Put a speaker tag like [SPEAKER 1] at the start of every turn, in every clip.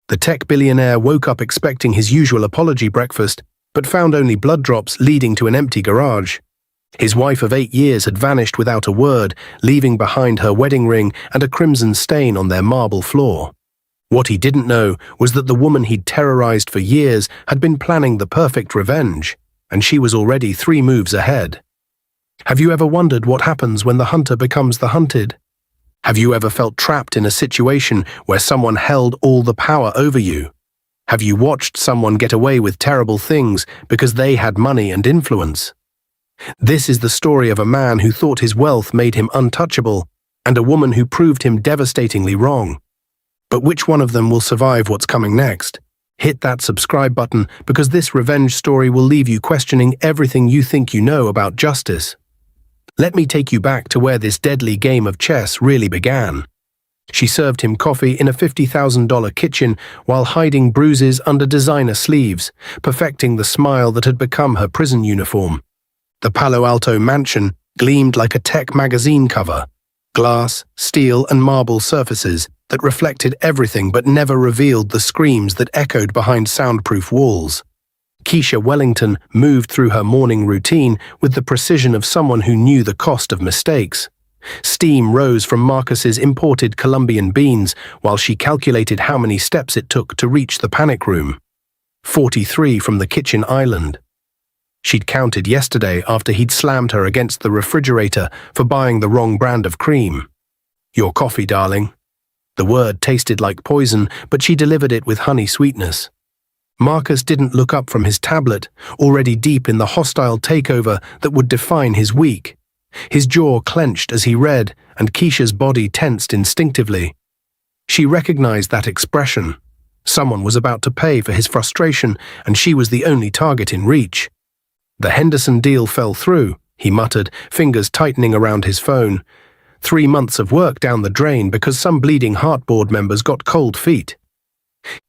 [SPEAKER 1] The tech billionaire woke up expecting his usual apology breakfast, but found only blood drops leading to an empty garage. His wife of 8 years had vanished without a word, leaving behind her wedding ring and a crimson stain on their marble floor. What he didn't know was that the woman he'd terrorized for years had been planning the perfect revenge, and she was already 3 moves ahead. Have you ever wondered what happens when the hunter becomes the hunted? Have you ever felt trapped in a situation where someone held all the power over you? Have you watched someone get away with terrible things because they had money and influence? This is the story of a man who thought his wealth made him untouchable, and a woman who proved him devastatingly wrong. But which one of them will survive what's coming next? Hit that subscribe button, because this revenge story will leave you questioning everything you think you know about justice. Let me take you back to where this deadly game of chess really began. She served him coffee in a $50,000 kitchen while hiding bruises under designer sleeves, perfecting the smile that had become her prison uniform. The Palo Alto mansion gleamed like a tech magazine cover. Glass, steel, and marble surfaces that reflected everything but never revealed the screams that echoed behind soundproof walls. Keisha Wellington moved through her morning routine with the precision of someone who knew the cost of mistakes. Steam rose from Marcus's imported Colombian beans while she calculated how many steps it took to reach the panic room. 43 from the kitchen island. She'd counted yesterday after he'd slammed her against the refrigerator for buying the wrong brand of cream. "Your coffee, darling." The word tasted like poison, but she delivered it with honey sweetness. Marcus didn't look up from his tablet, already deep in the hostile takeover that would define his week. His jaw clenched as he read, and Keisha's body tensed instinctively. She recognized that expression. Someone was about to pay for his frustration, and she was the only target in reach. "The Henderson deal fell through," he muttered, fingers tightening around his phone. 3 months of work down the drain because some bleeding heart board members got cold feet.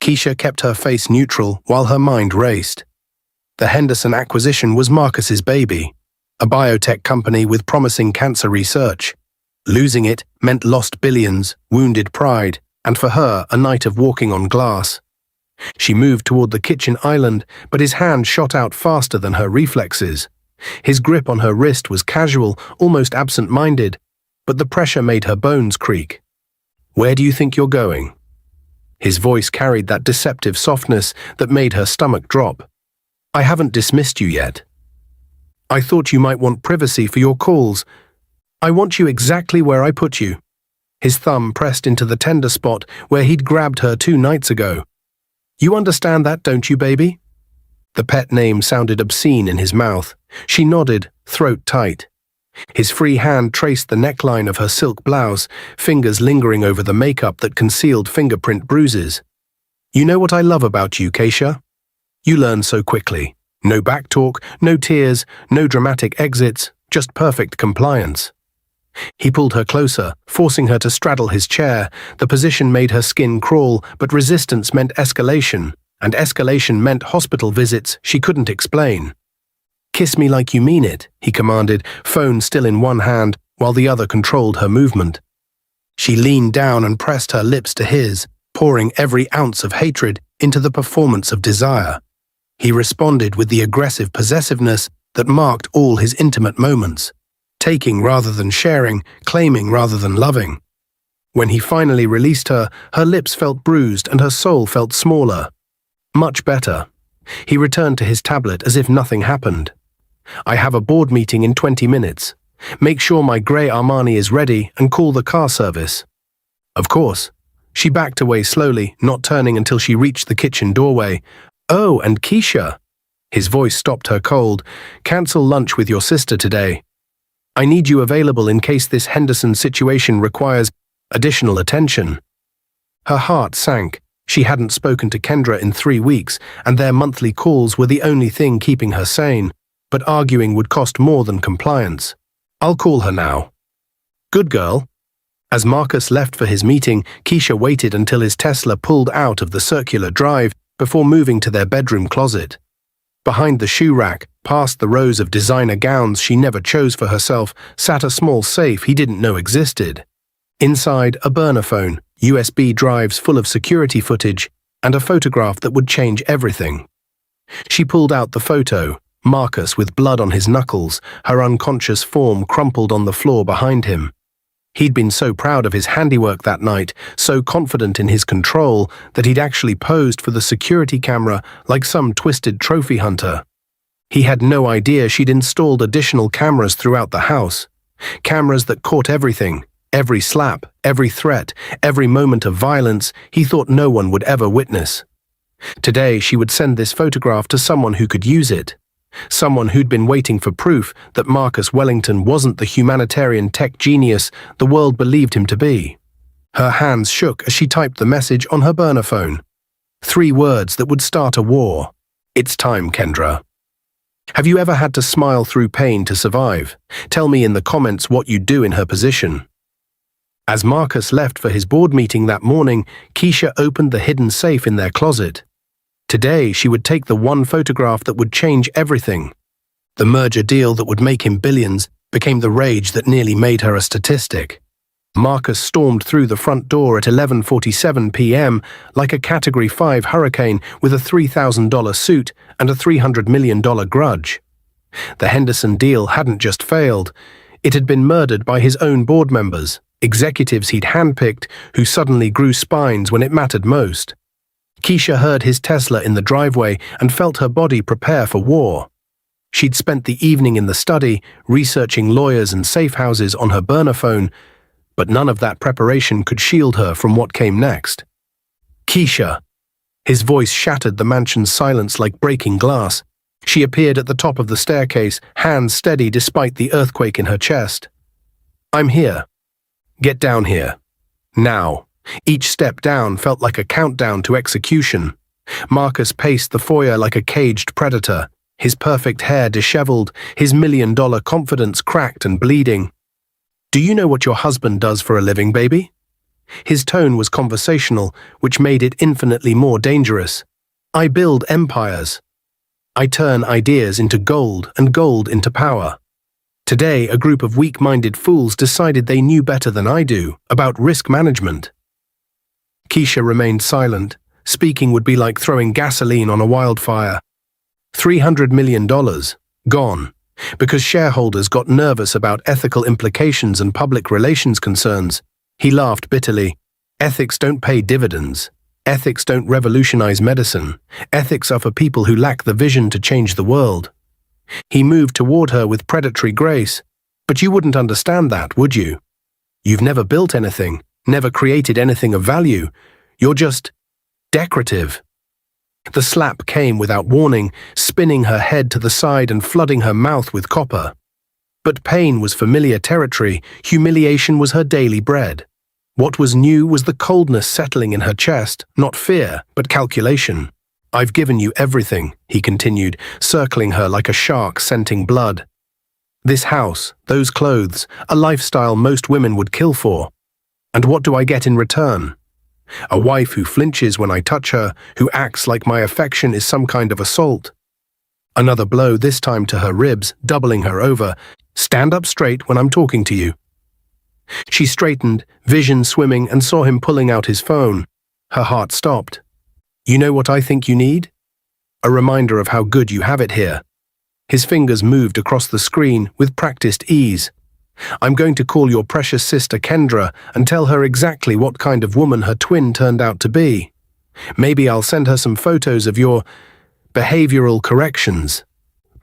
[SPEAKER 1] Keisha kept her face neutral while her mind raced. The Henderson acquisition was Marcus's baby, a biotech company with promising cancer research. Losing it meant lost billions, wounded pride, and for her, a night of walking on glass. She moved toward the kitchen island, but his hand shot out faster than her reflexes. His grip on her wrist was casual, almost absent-minded, but the pressure made her bones creak. "Where do you think you're going?" His voice carried that deceptive softness that made her stomach drop. "I haven't dismissed you yet. I thought you might want privacy for your calls. I want you exactly where I put you." His thumb pressed into the tender spot where he'd grabbed her 2 nights ago. "You understand that, don't you, baby?" The pet name sounded obscene in his mouth. She nodded, throat tight. His free hand traced the neckline of her silk blouse, fingers lingering over the makeup that concealed fingerprint bruises. "You know what I love about you, Keisha? You learn so quickly. No backtalk, no tears, no dramatic exits, just perfect compliance." He pulled her closer, forcing her to straddle his chair. The position made her skin crawl, but resistance meant escalation, and escalation meant hospital visits she couldn't explain. "Kiss me like you mean it," he commanded, phone still in one hand, while the other controlled her movement. She leaned down and pressed her lips to his, pouring every ounce of hatred into the performance of desire. He responded with the aggressive possessiveness that marked all his intimate moments, taking rather than sharing, claiming rather than loving. When he finally released her, her lips felt bruised and her soul felt smaller. Much better. He returned to his tablet as if nothing happened. "I have a board meeting in 20 minutes. Make sure my grey Armani is ready and call the car service." "Of course." She backed away slowly, not turning until she reached the kitchen doorway. "Oh, and Keisha." His voice stopped her cold. "Cancel lunch with your sister today. I need you available in case this Henderson situation requires additional attention." Her heart sank. She hadn't spoken to Kendra in 3 weeks, and their monthly calls were the only thing keeping her sane. But arguing would cost more than compliance. "I'll call her now." "Good girl." As Marcus left for his meeting, Keisha waited until his Tesla pulled out of the circular drive before moving to their bedroom closet. Behind the shoe rack, past the rows of designer gowns she never chose for herself, sat a small safe he didn't know existed. Inside, a burner phone, USB drives full of security footage, and a photograph that would change everything. She pulled out the photo, Marcus with blood on his knuckles, her unconscious form crumpled on the floor behind him. He'd been so proud of his handiwork that night, so confident in his control, that he'd actually posed for the security camera like some twisted trophy hunter. He had no idea she'd installed additional cameras throughout the house. Cameras that caught everything, every slap, every threat, every moment of violence he thought no one would ever witness. Today she would send this photograph to someone who could use it. Someone who'd been waiting for proof that Marcus Wellington wasn't the humanitarian tech genius the world believed him to be. Her hands shook as she typed the message on her burner phone. 3 words that would start a war. It's time, Kendra. Have you ever had to smile through pain to survive? Tell me in the comments what you'd do in her position. As Marcus left for his board meeting that morning, Keisha opened the hidden safe in their closet. Today, she would take the one photograph that would change everything. The merger deal that would make him billions became the rage that nearly made her a statistic. Marcus stormed through the front door at 11:47 p.m. like a Category 5 hurricane with a $3,000 suit and a $300 million grudge. The Henderson deal hadn't just failed, it had been murdered by his own board members, executives he'd handpicked who suddenly grew spines when it mattered most. Keisha heard his Tesla in the driveway and felt her body prepare for war. She'd spent the evening in the study, researching lawyers and safe houses on her burner phone, but none of that preparation could shield her from what came next. Keisha! His voice shattered the mansion's silence like breaking glass. She appeared at the top of the staircase, hands steady despite the earthquake in her chest. I'm here. Get down here. Now. Each step down felt like a countdown to execution. Marcus paced the foyer like a caged predator, his perfect hair disheveled, his $1,000,000 confidence cracked and bleeding. Do you know what your husband does for a living, baby? His tone was conversational, which made it infinitely more dangerous. I build empires. I turn ideas into gold and gold into power. Today, a group of weak-minded fools decided they knew better than I do about risk management. Keisha remained silent. Speaking would be like throwing gasoline on a wildfire. $300 million. Gone. Because shareholders got nervous about ethical implications and public relations concerns. He laughed bitterly. Ethics don't pay dividends. Ethics don't revolutionize medicine. Ethics are for people who lack the vision to change the world. He moved toward her with predatory grace. But you wouldn't understand that, would you? You've never built anything. Never created anything of value. You're just decorative. The slap came without warning, spinning her head to the side and flooding her mouth with copper. But pain was familiar territory, humiliation was her daily bread. What was new was the coldness settling in her chest, not fear, but calculation. I've given you everything, he continued, circling her like a shark scenting blood. This house, those clothes, a lifestyle most women would kill for. And what do I get in return? A wife who flinches when I touch her, who acts like my affection is some kind of assault. Another blow, this time to her ribs, doubling her over. Stand up straight when I'm talking to you. She straightened, vision swimming, and saw him pulling out his phone. Her heart stopped. You know what I think you need? A reminder of how good you have it here. His fingers moved across the screen with practiced ease. I'm going to call your precious sister Kendra and tell her exactly what kind of woman her twin turned out to be. Maybe I'll send her some photos of your behavioral corrections.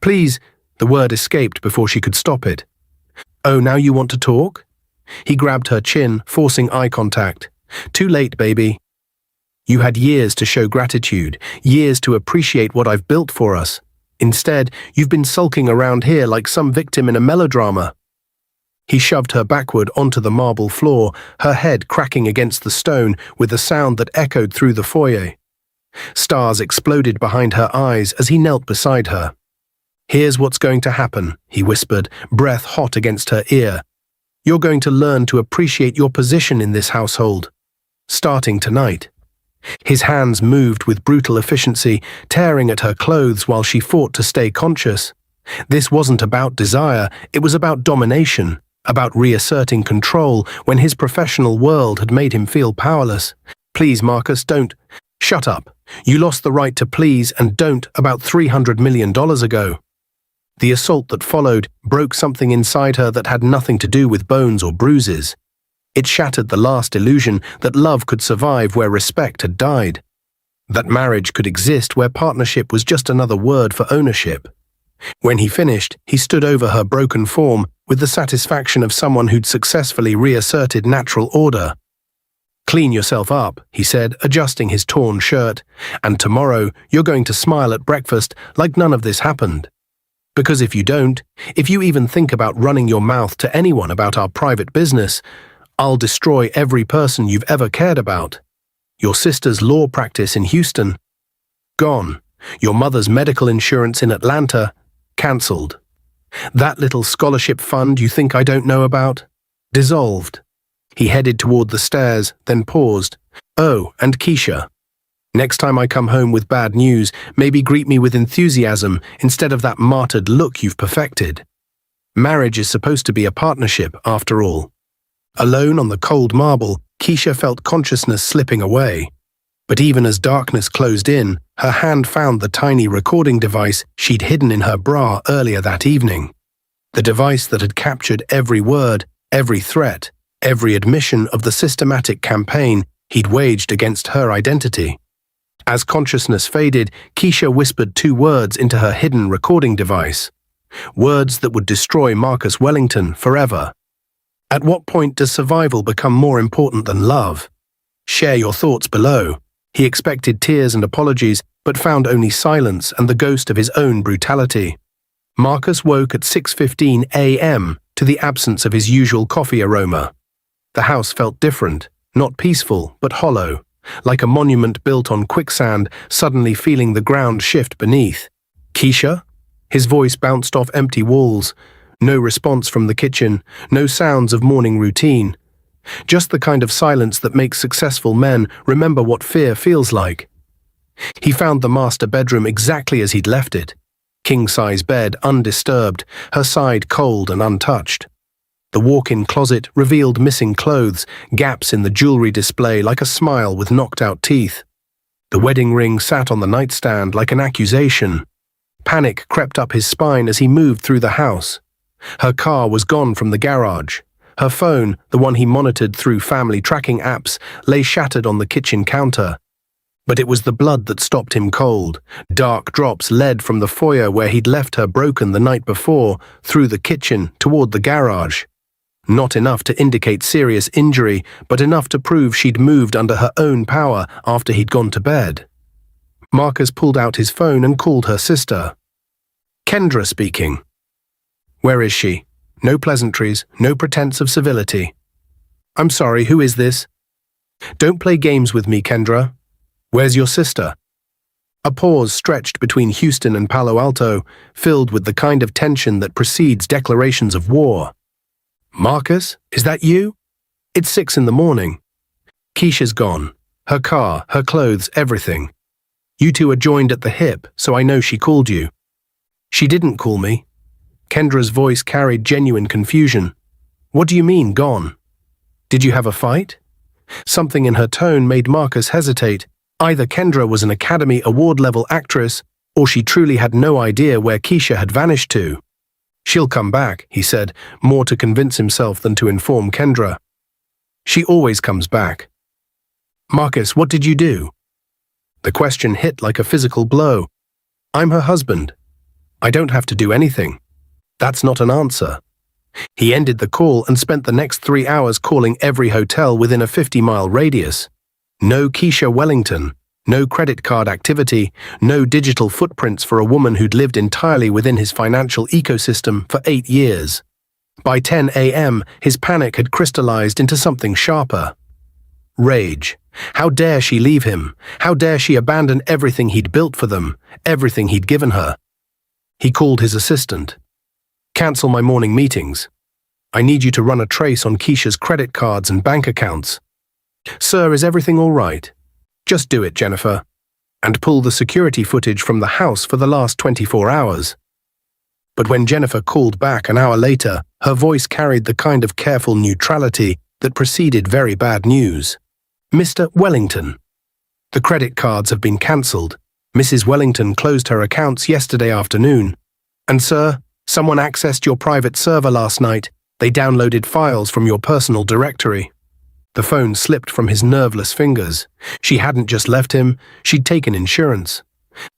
[SPEAKER 1] Please, the word escaped before she could stop it. Oh, now you want to talk? He grabbed her chin, forcing eye contact. Too late, baby. You had years to show gratitude, years to appreciate what I've built for us. Instead, you've been sulking around here like some victim in a melodrama. He shoved her backward onto the marble floor, her head cracking against the stone with a sound that echoed through the foyer. Stars exploded behind her eyes as he knelt beside her. Here's what's going to happen, he whispered, breath hot against her ear. You're going to learn to appreciate your position in this household. Starting tonight. His hands moved with brutal efficiency, tearing at her clothes while she fought to stay conscious. This wasn't about desire, it was about domination. About reasserting control when his professional world had made him feel powerless. Please, Marcus, don't. Shut up. You lost the right to please and don't about $300 million ago. The assault that followed broke something inside her that had nothing to do with bones or bruises. It shattered the last illusion that love could survive where respect had died. That marriage could exist where partnership was just another word for ownership. When he finished, he stood over her broken form with the satisfaction of someone who'd successfully reasserted natural order. "Clean yourself up," he said, adjusting his torn shirt, "and tomorrow you're going to smile at breakfast like none of this happened. Because if you don't, if you even think about running your mouth to anyone about our private business, I'll destroy every person you've ever cared about. Your sister's law practice in Houston, gone. Your mother's medical insurance in Atlanta, cancelled. That little scholarship fund you think I don't know about, dissolved." He headed toward the stairs, then paused. "Oh, and Keisha. Next time I come home with bad news, maybe greet me with enthusiasm instead of that martyred look you've perfected. Marriage is supposed to be a partnership, after all." Alone on the cold marble, Keisha felt consciousness slipping away. But even as darkness closed in, her hand found the tiny recording device she'd hidden in her bra earlier that evening. The device that had captured every word, every threat, every admission of the systematic campaign he'd waged against her identity. As consciousness faded, Keisha whispered 2 words into her hidden recording device. Words that would destroy Marcus Wellington forever. At what point does survival become more important than love? Share your thoughts below. He expected tears and apologies, but found only silence and the ghost of his own brutality. Marcus woke at 6:15 a.m. to the absence of his usual coffee aroma. The house felt different, not peaceful, but hollow, like a monument built on quicksand, suddenly feeling the ground shift beneath. "Keisha?" His voice bounced off empty walls. No response from the kitchen, no sounds of morning routine. Just the kind of silence that makes successful men remember what fear feels like. He found the master bedroom exactly as he'd left it. King-size bed, undisturbed, her side cold and untouched. The walk-in closet revealed missing clothes, gaps in the jewelry display like a smile with knocked-out teeth. The wedding ring sat on the nightstand like an accusation. Panic crept up his spine as he moved through the house. Her car was gone from the garage. Her phone, the one he monitored through family tracking apps, lay shattered on the kitchen counter. But it was the blood that stopped him cold. Dark drops led from the foyer where he'd left her broken the night before, through the kitchen, toward the garage. Not enough to indicate serious injury, but enough to prove she'd moved under her own power after he'd gone to bed. Marcus pulled out his phone and called her sister. "Kendra speaking." "Where is she?" No pleasantries, no pretense of civility. "I'm sorry, who is this?" "Don't play games with me, Kendra. Where's your sister?" A pause stretched between Houston and Palo Alto, filled with the kind of tension that precedes declarations of war. "Marcus, is that you? It's 6 in the morning. Keisha's gone. Her car, her clothes, everything. You two are joined at the hip, so I know she called you." "She didn't call me." Kendra's voice carried genuine confusion. "What do you mean, gone? Did you have a fight?" Something in her tone made Marcus hesitate. Either Kendra was an Academy Award-level actress, or she truly had no idea where Keisha had vanished to. "She'll come back," he said, more to convince himself than to inform Kendra. "She always comes back." "Marcus, what did you do?" The question hit like a physical blow. "I'm her husband. I don't have to do anything." That's not an answer. He ended the call and spent the next 3 hours calling every hotel within a 50-mile radius. No Keisha Wellington, no credit card activity, no digital footprints for a woman who'd lived entirely within his financial ecosystem for 8 years. By 10 a.m., his panic had crystallized into something sharper. Rage. How dare she leave him? How dare she abandon everything he'd built for them, everything he'd given her? He called his assistant. "Cancel my morning meetings. I need you to run a trace on Keisha's credit cards and bank accounts." "Sir, is everything all right?" "Just do it, Jennifer. And pull the security footage from the house for the last 24 hours. But when Jennifer called back an hour later, her voice carried the kind of careful neutrality that preceded very bad news. "Mr. Wellington." The credit cards have been cancelled. Mrs. Wellington closed her accounts yesterday afternoon. And sir, someone accessed your private server last night. They downloaded files from your personal directory. The phone slipped from his nerveless fingers. She hadn't just left him, she'd taken insurance.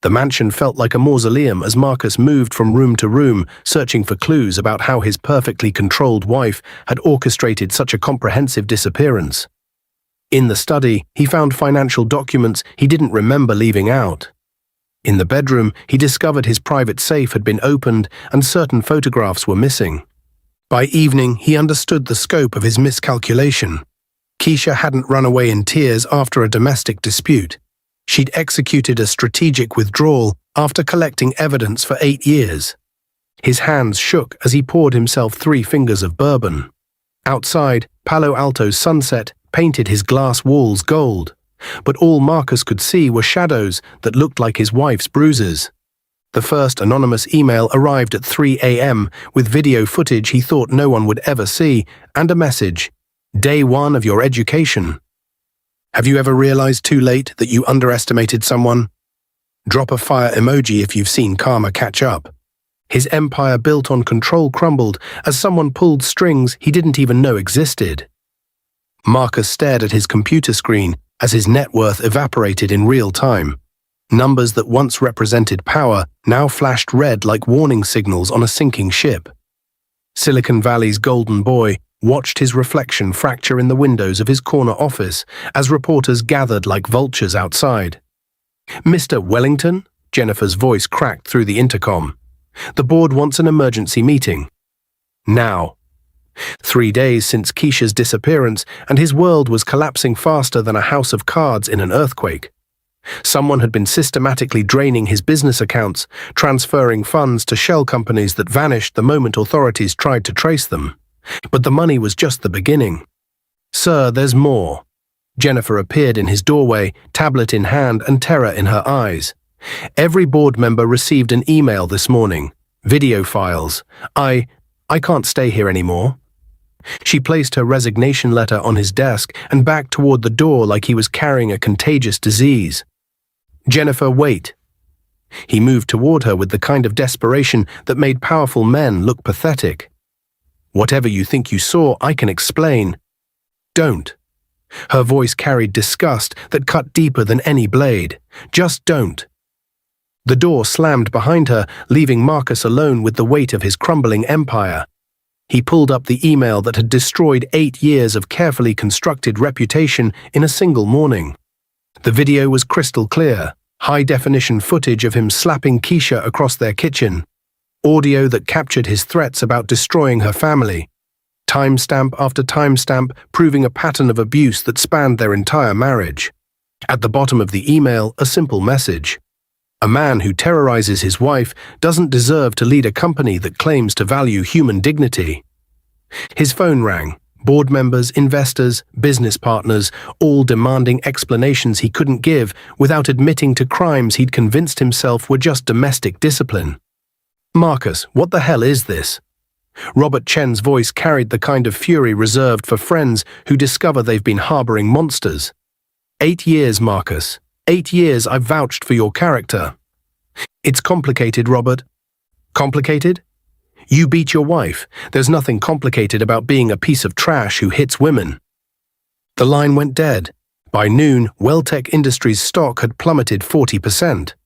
[SPEAKER 1] The mansion felt like a mausoleum as Marcus moved from room to room, searching for clues about how his perfectly controlled wife had orchestrated such a comprehensive disappearance. In the study, he found financial documents he didn't remember leaving out. In the bedroom, he discovered his private safe had been opened and certain photographs were missing. By evening, he understood the scope of his miscalculation. Keisha hadn't run away in tears after a domestic dispute. She'd executed a strategic withdrawal after collecting evidence for 8 years. His hands shook as he poured himself 3 fingers of bourbon. Outside, Palo Alto's sunset painted his glass walls gold, but all Marcus could see were shadows that looked like his wife's bruises. The first anonymous email arrived at 3 a.m. with video footage he thought no one would ever see, and a message, "Day 1 of your education." Have you ever realized too late that you underestimated someone? Drop a fire emoji if you've seen karma catch up. His empire built on control crumbled as someone pulled strings he didn't even know existed. Marcus stared at his computer screen as his net worth evaporated in real time. Numbers that once represented power now flashed red like warning signals on a sinking ship. Silicon Valley's golden boy watched his reflection fracture in the windows of his corner office as reporters gathered like vultures outside. "Mr. Wellington?" Jennifer's voice cracked through the intercom. "The board wants an emergency meeting. Now." 3 days since Keisha's disappearance, and his world was collapsing faster than a house of cards in an earthquake. Someone had been systematically draining his business accounts, transferring funds to shell companies that vanished the moment authorities tried to trace them. But the money was just the beginning. "Sir, there's more." Jennifer appeared in his doorway, tablet in hand and terror in her eyes. "Every board member received an email this morning. Video files. I can't stay here anymore." She placed her resignation letter on his desk and backed toward the door like he was carrying a contagious disease. "Jennifer, wait." He moved toward her with the kind of desperation that made powerful men look pathetic. "Whatever you think you saw, I can explain." "Don't." Her voice carried disgust that cut deeper than any blade. "Just don't." The door slammed behind her, leaving Marcus alone with the weight of his crumbling empire. He pulled up the email that had destroyed 8 years of carefully constructed reputation in a single morning. The video was crystal clear, high-definition footage of him slapping Keisha across their kitchen, audio that captured his threats about destroying her family, timestamp after timestamp proving a pattern of abuse that spanned their entire marriage. At the bottom of the email, a simple message. A man who terrorizes his wife doesn't deserve to lead a company that claims to value human dignity. His phone rang. Board members, investors, business partners, all demanding explanations he couldn't give without admitting to crimes he'd convinced himself were just domestic discipline. "Marcus, what the hell is this?" Robert Chen's voice carried the kind of fury reserved for friends who discover they've been harboring monsters. 8 years, Marcus. 8 years I've vouched for your character. "It's complicated, Robert." "Complicated? You beat your wife. There's nothing complicated about being a piece of trash who hits women." The line went dead. By noon, Welltech Industries' stock had plummeted 40%.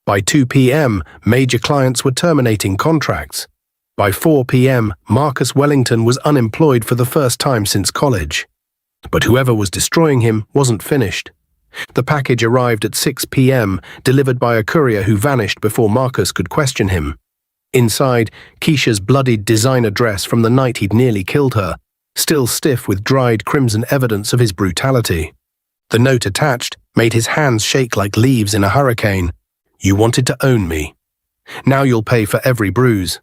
[SPEAKER 1] By 2 p.m., major clients were terminating contracts. By 4 p.m., Marcus Wellington was unemployed for the first time since college. But whoever was destroying him wasn't finished. The package arrived at 6 p.m., delivered by a courier who vanished before Marcus could question him. Inside, Keisha's bloodied designer dress from the night he'd nearly killed her, still stiff with dried crimson evidence of his brutality. The note attached made his hands shake like leaves in a hurricane. "You wanted to own me. Now you'll pay for every bruise."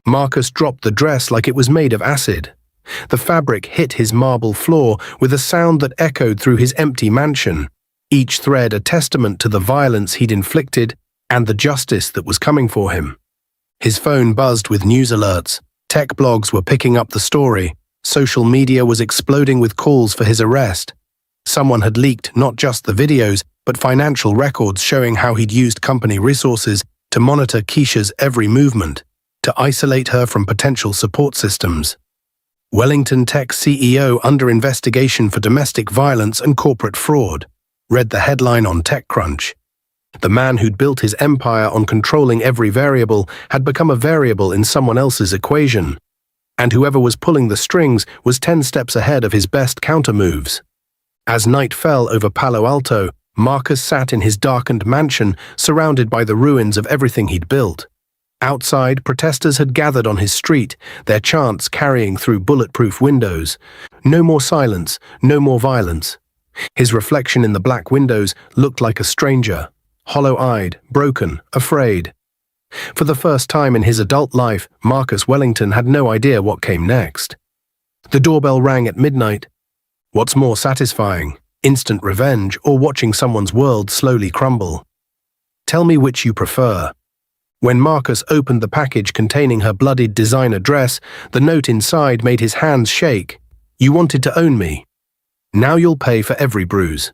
[SPEAKER 1] Marcus dropped the dress like it was made of acid. The fabric hit his marble floor with a sound that echoed through his empty mansion, each thread a testament to the violence he'd inflicted and the justice that was coming for him. His phone buzzed with news alerts. Tech blogs were picking up the story. Social media was exploding with calls for his arrest. Someone had leaked not just the videos, but financial records showing how he'd used company resources to monitor Keisha's every movement, to isolate her from potential support systems. Wellington Tech CEO under investigation for domestic violence and corporate fraud, read the headline on TechCrunch. The man who'd built his empire on controlling every variable had become a variable in someone else's equation, and whoever was pulling the strings was 10 steps ahead of his best counter-moves. As night fell over Palo Alto, Marcus sat in his darkened mansion, surrounded by the ruins of everything he'd built. Outside, protesters had gathered on his street, their chants carrying through bulletproof windows. No more silence, no more violence. His reflection in the black windows looked like a stranger, hollow-eyed, broken, afraid. For the first time in his adult life, Marcus Wellington had no idea what came next. The doorbell rang at midnight. What's more satisfying, instant revenge or watching someone's world slowly crumble? Tell me which you prefer. When Marcus opened the package containing her bloodied designer dress, the note inside made his hands shake. You wanted to own me. Now you'll pay for every bruise.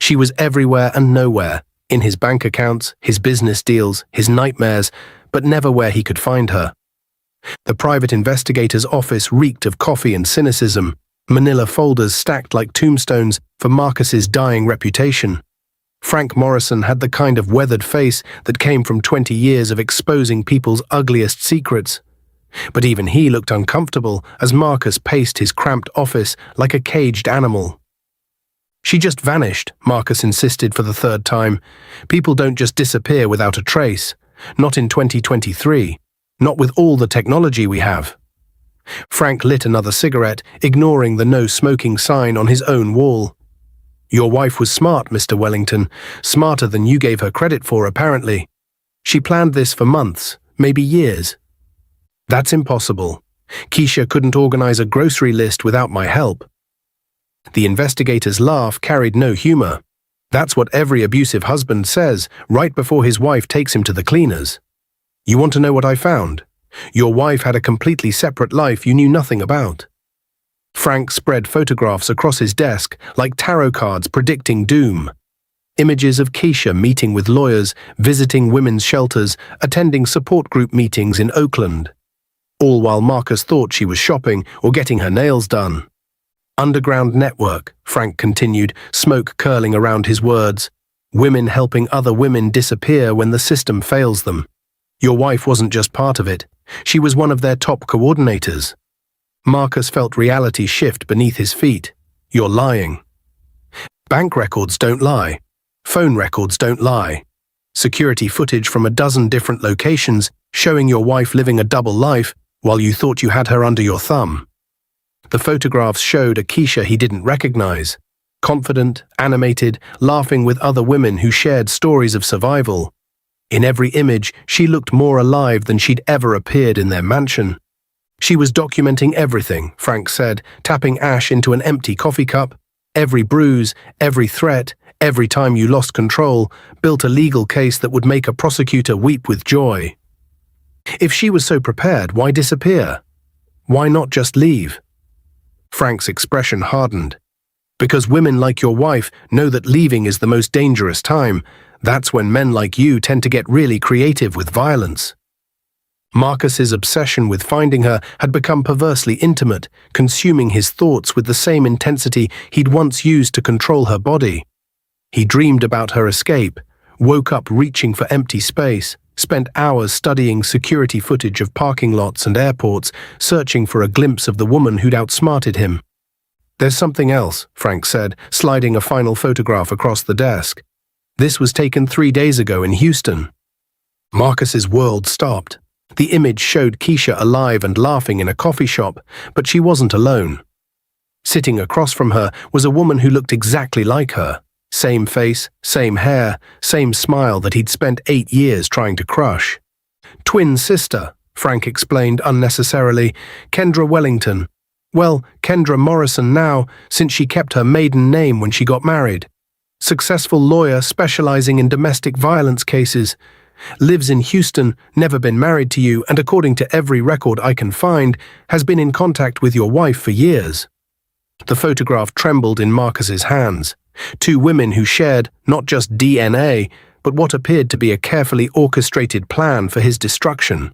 [SPEAKER 1] She was everywhere and nowhere, in his bank accounts, his business deals, his nightmares, but never where he could find her. The private investigator's office reeked of coffee and cynicism, manila folders stacked like tombstones for Marcus's dying reputation. Frank Morrison had the kind of weathered face that came from 20 years of exposing people's ugliest secrets. But even he looked uncomfortable as Marcus paced his cramped office like a caged animal. She just vanished, Marcus insisted for the third time. People don't just disappear without a trace. Not in 2023. Not with all the technology we have. Frank lit another cigarette, ignoring the no smoking sign on his own wall. Your wife was smart, Mr. Wellington, smarter than you gave her credit for, apparently. She planned this for months, maybe years. That's impossible. Keisha couldn't organize a grocery list without my help. The investigator's laugh carried no humor. That's what every abusive husband says right before his wife takes him to the cleaners. You want to know what I found? Your wife had a completely separate life you knew nothing about. Frank spread photographs across his desk like tarot cards predicting doom. Images of Keisha meeting with lawyers, visiting women's shelters, attending support group meetings in Oakland. All while Marcus thought she was shopping or getting her nails done. Underground network, Frank continued, smoke curling around his words. Women helping other women disappear when the system fails them. Your wife wasn't just part of it. She was one of their top coordinators. Marcus felt reality shift beneath his feet. You're lying. Bank records don't lie. Phone records don't lie. Security footage from a dozen different locations showing your wife living a double life while you thought you had her under your thumb. The photographs showed a Keisha he didn't recognize. Confident, animated, laughing with other women who shared stories of survival. In every image, she looked more alive than she'd ever appeared in their mansion. She was documenting everything, Frank said, tapping ash into an empty coffee cup. Every bruise, every threat, every time you lost control, built a legal case that would make a prosecutor weep with joy. If she was so prepared, why disappear? Why not just leave? Frank's expression hardened. Because women like your wife know that leaving is the most dangerous time. That's when men like you tend to get really creative with violence. Marcus's obsession with finding her had become perversely intimate, consuming his thoughts with the same intensity he'd once used to control her body. He dreamed about her escape, woke up reaching for empty space, spent hours studying security footage of parking lots and airports, searching for a glimpse of the woman who'd outsmarted him. There's something else, Frank said, sliding a final photograph across the desk. This was taken 3 days ago in Houston. Marcus's world stopped. The image showed Keisha alive and laughing in a coffee shop, but she wasn't alone. Sitting across from her was a woman who looked exactly like her. Same face, same hair, same smile that he'd spent 8 years trying to crush. Twin sister, Frank explained unnecessarily, Kendra Wellington. Well, Kendra Morrison now, since she kept her maiden name when she got married. Successful lawyer specializing in domestic violence cases. Lives in Houston, never been married to you, and according to every record I can find, has been in contact with your wife for years. The photograph trembled in Marcus's hands. Two women who shared not just DNA, but what appeared to be a carefully orchestrated plan for his destruction.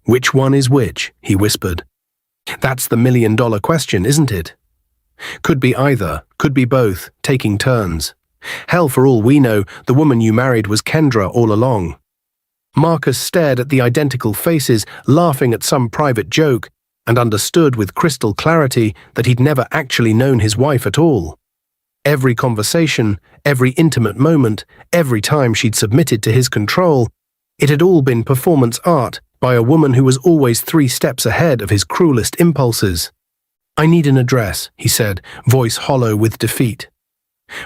[SPEAKER 1] "Which one is which?" he whispered. "That's the million-dollar question, isn't it? Could be either, could be both, taking turns. Hell, for all we know, the woman you married was Kendra all along." Marcus stared at the identical faces, laughing at some private joke, and understood with crystal clarity that he'd never actually known his wife at all. Every conversation, every intimate moment, every time she'd submitted to his control, it had all been performance art by a woman who was always 3 steps ahead of his cruelest impulses. "I need an address," he said, voice hollow with defeat.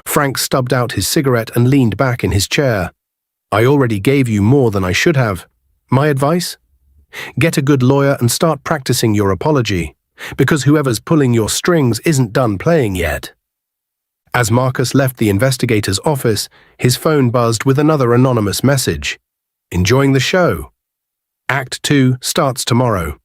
[SPEAKER 1] Frank stubbed out his cigarette and leaned back in his chair. "I already gave you more than I should have. My advice? Get a good lawyer and start practicing your apology, because whoever's pulling your strings isn't done playing yet." As Marcus left the investigator's office, his phone buzzed with another anonymous message. "Enjoying the show? Act 2 starts tomorrow."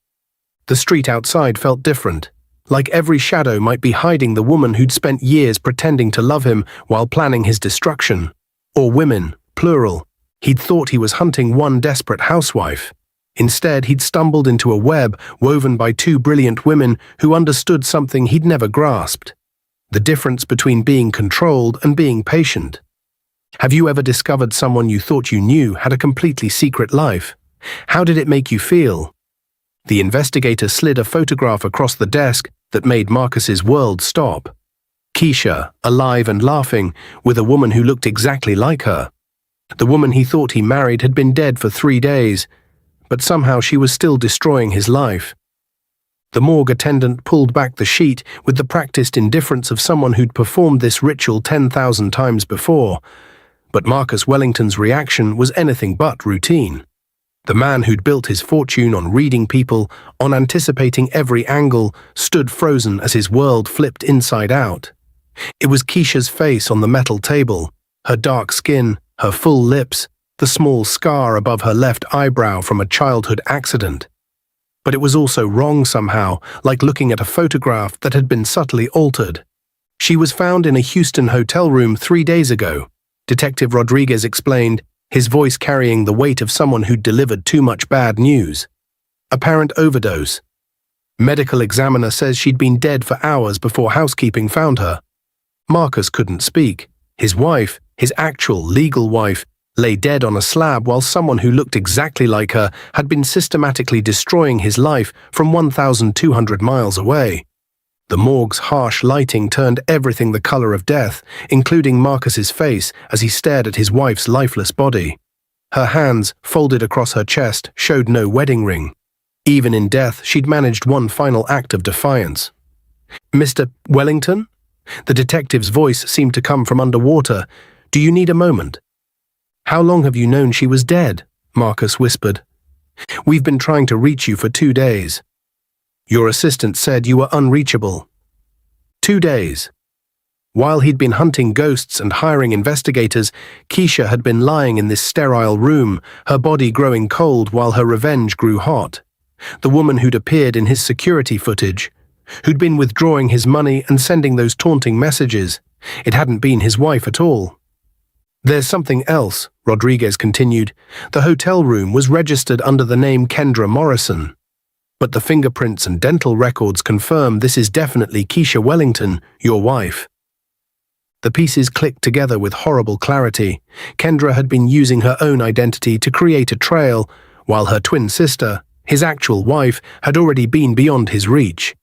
[SPEAKER 1] The street outside felt different, like every shadow might be hiding the woman who'd spent years pretending to love him while planning his destruction. Or women, plural. He'd thought he was hunting one desperate housewife. Instead, he'd stumbled into a web woven by 2 brilliant women who understood something he'd never grasped: the difference between being controlled and being patient. Have you ever discovered someone you thought you knew had a completely secret life? How did it make you feel? The investigator slid a photograph across the desk that made Marcus's world stop. Keisha, alive and laughing, with a woman who looked exactly like her. The woman he thought he married had been dead for 3 days, but somehow she was still destroying his life. The morgue attendant pulled back the sheet with the practiced indifference of someone who'd performed this ritual 10,000 times before, but Marcus Wellington's reaction was anything but routine. The man who'd built his fortune on reading people, on anticipating every angle, stood frozen as his world flipped inside out. It was Keisha's face on the metal table, her dark skin, her full lips, the small scar above her left eyebrow from a childhood accident. But it was also wrong somehow, like looking at a photograph that had been subtly altered. She was found in a Houston hotel room 3 days ago, Detective Rodriguez explained, his voice carrying the weight of someone who'd delivered too much bad news. Apparent overdose. Medical examiner says she'd been dead for hours before housekeeping found her. Marcus couldn't speak. His wife, his actual legal wife, lay dead on a slab while someone who looked exactly like her had been systematically destroying his life from 1,200 miles away. The morgue's harsh lighting turned everything the color of death, including Marcus's face as he stared at his wife's lifeless body. Her hands, folded across her chest, showed no wedding ring. Even in death, she'd managed one final act of defiance. "Mr. Wellington?" The detective's voice seemed to come from underwater. "Do you need a moment?" "How long have you known she was dead?" Marcus whispered. "We've been trying to reach you for 2 days. Your assistant said you were unreachable." 2 days. While he'd been hunting ghosts and hiring investigators, Keisha had been lying in this sterile room, her body growing cold while her revenge grew hot. The woman who'd appeared in his security footage, who'd been withdrawing his money and sending those taunting messages. It hadn't been his wife at all. "There's something else," Rodriguez continued. "The hotel room was registered under the name Kendra Morrison. But the fingerprints and dental records confirm this is definitely Keisha Wellington, your wife." The pieces clicked together with horrible clarity. Kendra had been using her own identity to create a trail, while her twin sister, his actual wife, had already been beyond his reach.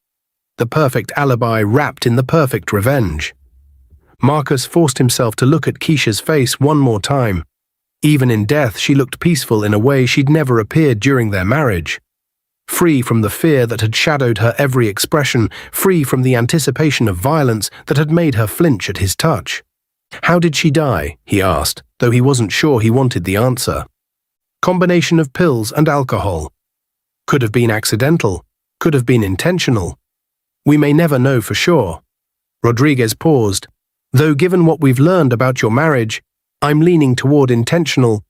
[SPEAKER 1] The perfect alibi wrapped in the perfect revenge. Marcus forced himself to look at Keisha's face one more time. Even in death, she looked peaceful in a way she'd never appeared during their marriage. Free from the fear that had shadowed her every expression, free from the anticipation of violence that had made her flinch at his touch. "How did she die?" he asked, though he wasn't sure he wanted the answer. "Combination of pills and alcohol. Could have been accidental, could have been intentional. We may never know for sure." Rodriguez paused. "Though given what we've learned about your marriage, I'm leaning toward intentional."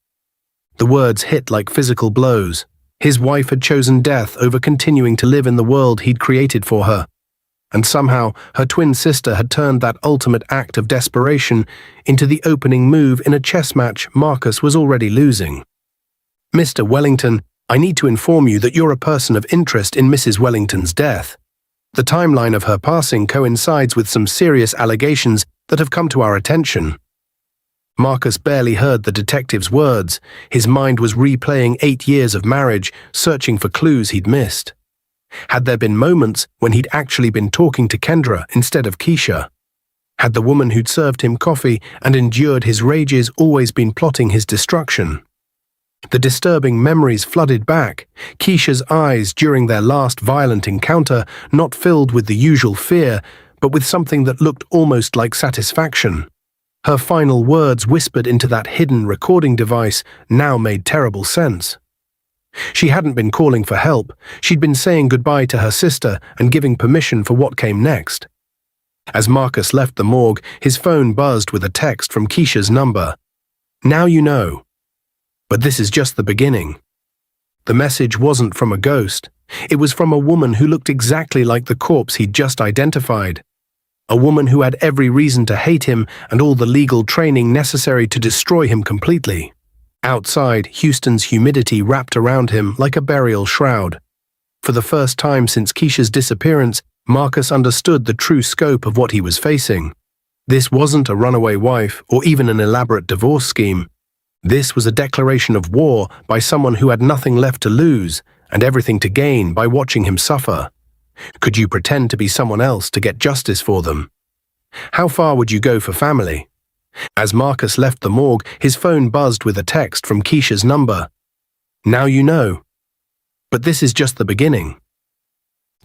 [SPEAKER 1] The words hit like physical blows. His wife had chosen death over continuing to live in the world he'd created for her. And somehow her twin sister had turned that ultimate act of desperation into the opening move in a chess match Marcus was already losing. "Mr. Wellington, I need to inform you that you're a person of interest in Mrs. Wellington's death. The timeline of her passing coincides with some serious allegations that have come to our attention." Marcus barely heard the detective's words. His mind was replaying 8 years of marriage, searching for clues he'd missed. Had there been moments when he'd actually been talking to Kendra instead of Keisha? Had the woman who'd served him coffee and endured his rages always been plotting his destruction? The disturbing memories flooded back, Keisha's eyes during their last violent encounter not filled with the usual fear, but with something that looked almost like satisfaction. Her final words whispered into that hidden recording device now made terrible sense. She hadn't been calling for help, she'd been saying goodbye to her sister and giving permission for what came next. As Marcus left the morgue, his phone buzzed with a text from Keisha's number. "Now you know. But this is just the beginning." The message wasn't from a ghost. It was from a woman who looked exactly like the corpse he'd just identified. A woman who had every reason to hate him and all the legal training necessary to destroy him completely. Outside, Houston's humidity wrapped around him like a burial shroud. For the first time since Keisha's disappearance, Marcus understood the true scope of what he was facing. This wasn't a runaway wife or even an elaborate divorce scheme. This was a declaration of war by someone who had nothing left to lose and everything to gain by watching him suffer. Could you pretend to be someone else to get justice for them? How far would you go for family? As Marcus left the morgue, his phone buzzed with a text from Keisha's number. "Now you know. But this is just the beginning."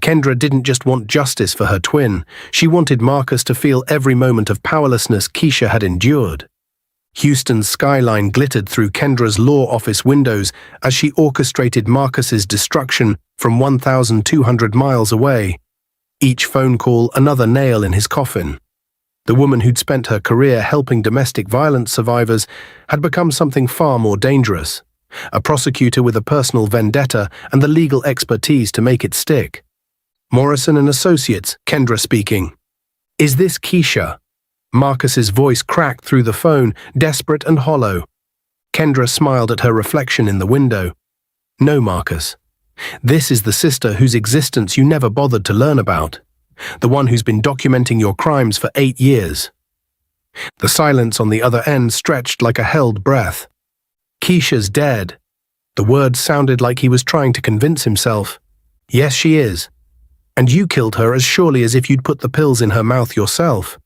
[SPEAKER 1] Kendra didn't just want justice for her twin, she wanted Marcus to feel every moment of powerlessness Keisha had endured. Houston's skyline glittered through Kendra's law office windows as she orchestrated Marcus's destruction from 1,200 miles away. Each phone call another nail in his coffin. The woman who'd spent her career helping domestic violence survivors had become something far more dangerous. A prosecutor with a personal vendetta and the legal expertise to make it stick. "Morrison and Associates," Kendra speaking. "Is this Keisha?" Marcus's voice cracked through the phone, desperate and hollow. Kendra smiled at her reflection in the window. "No, Marcus. This is the sister whose existence you never bothered to learn about. The one who's been documenting your crimes for 8 years. The silence on the other end stretched like a held breath. "Keisha's dead." The words sounded like he was trying to convince himself. "Yes, she is. And you killed her as surely as if you'd put the pills in her mouth yourself."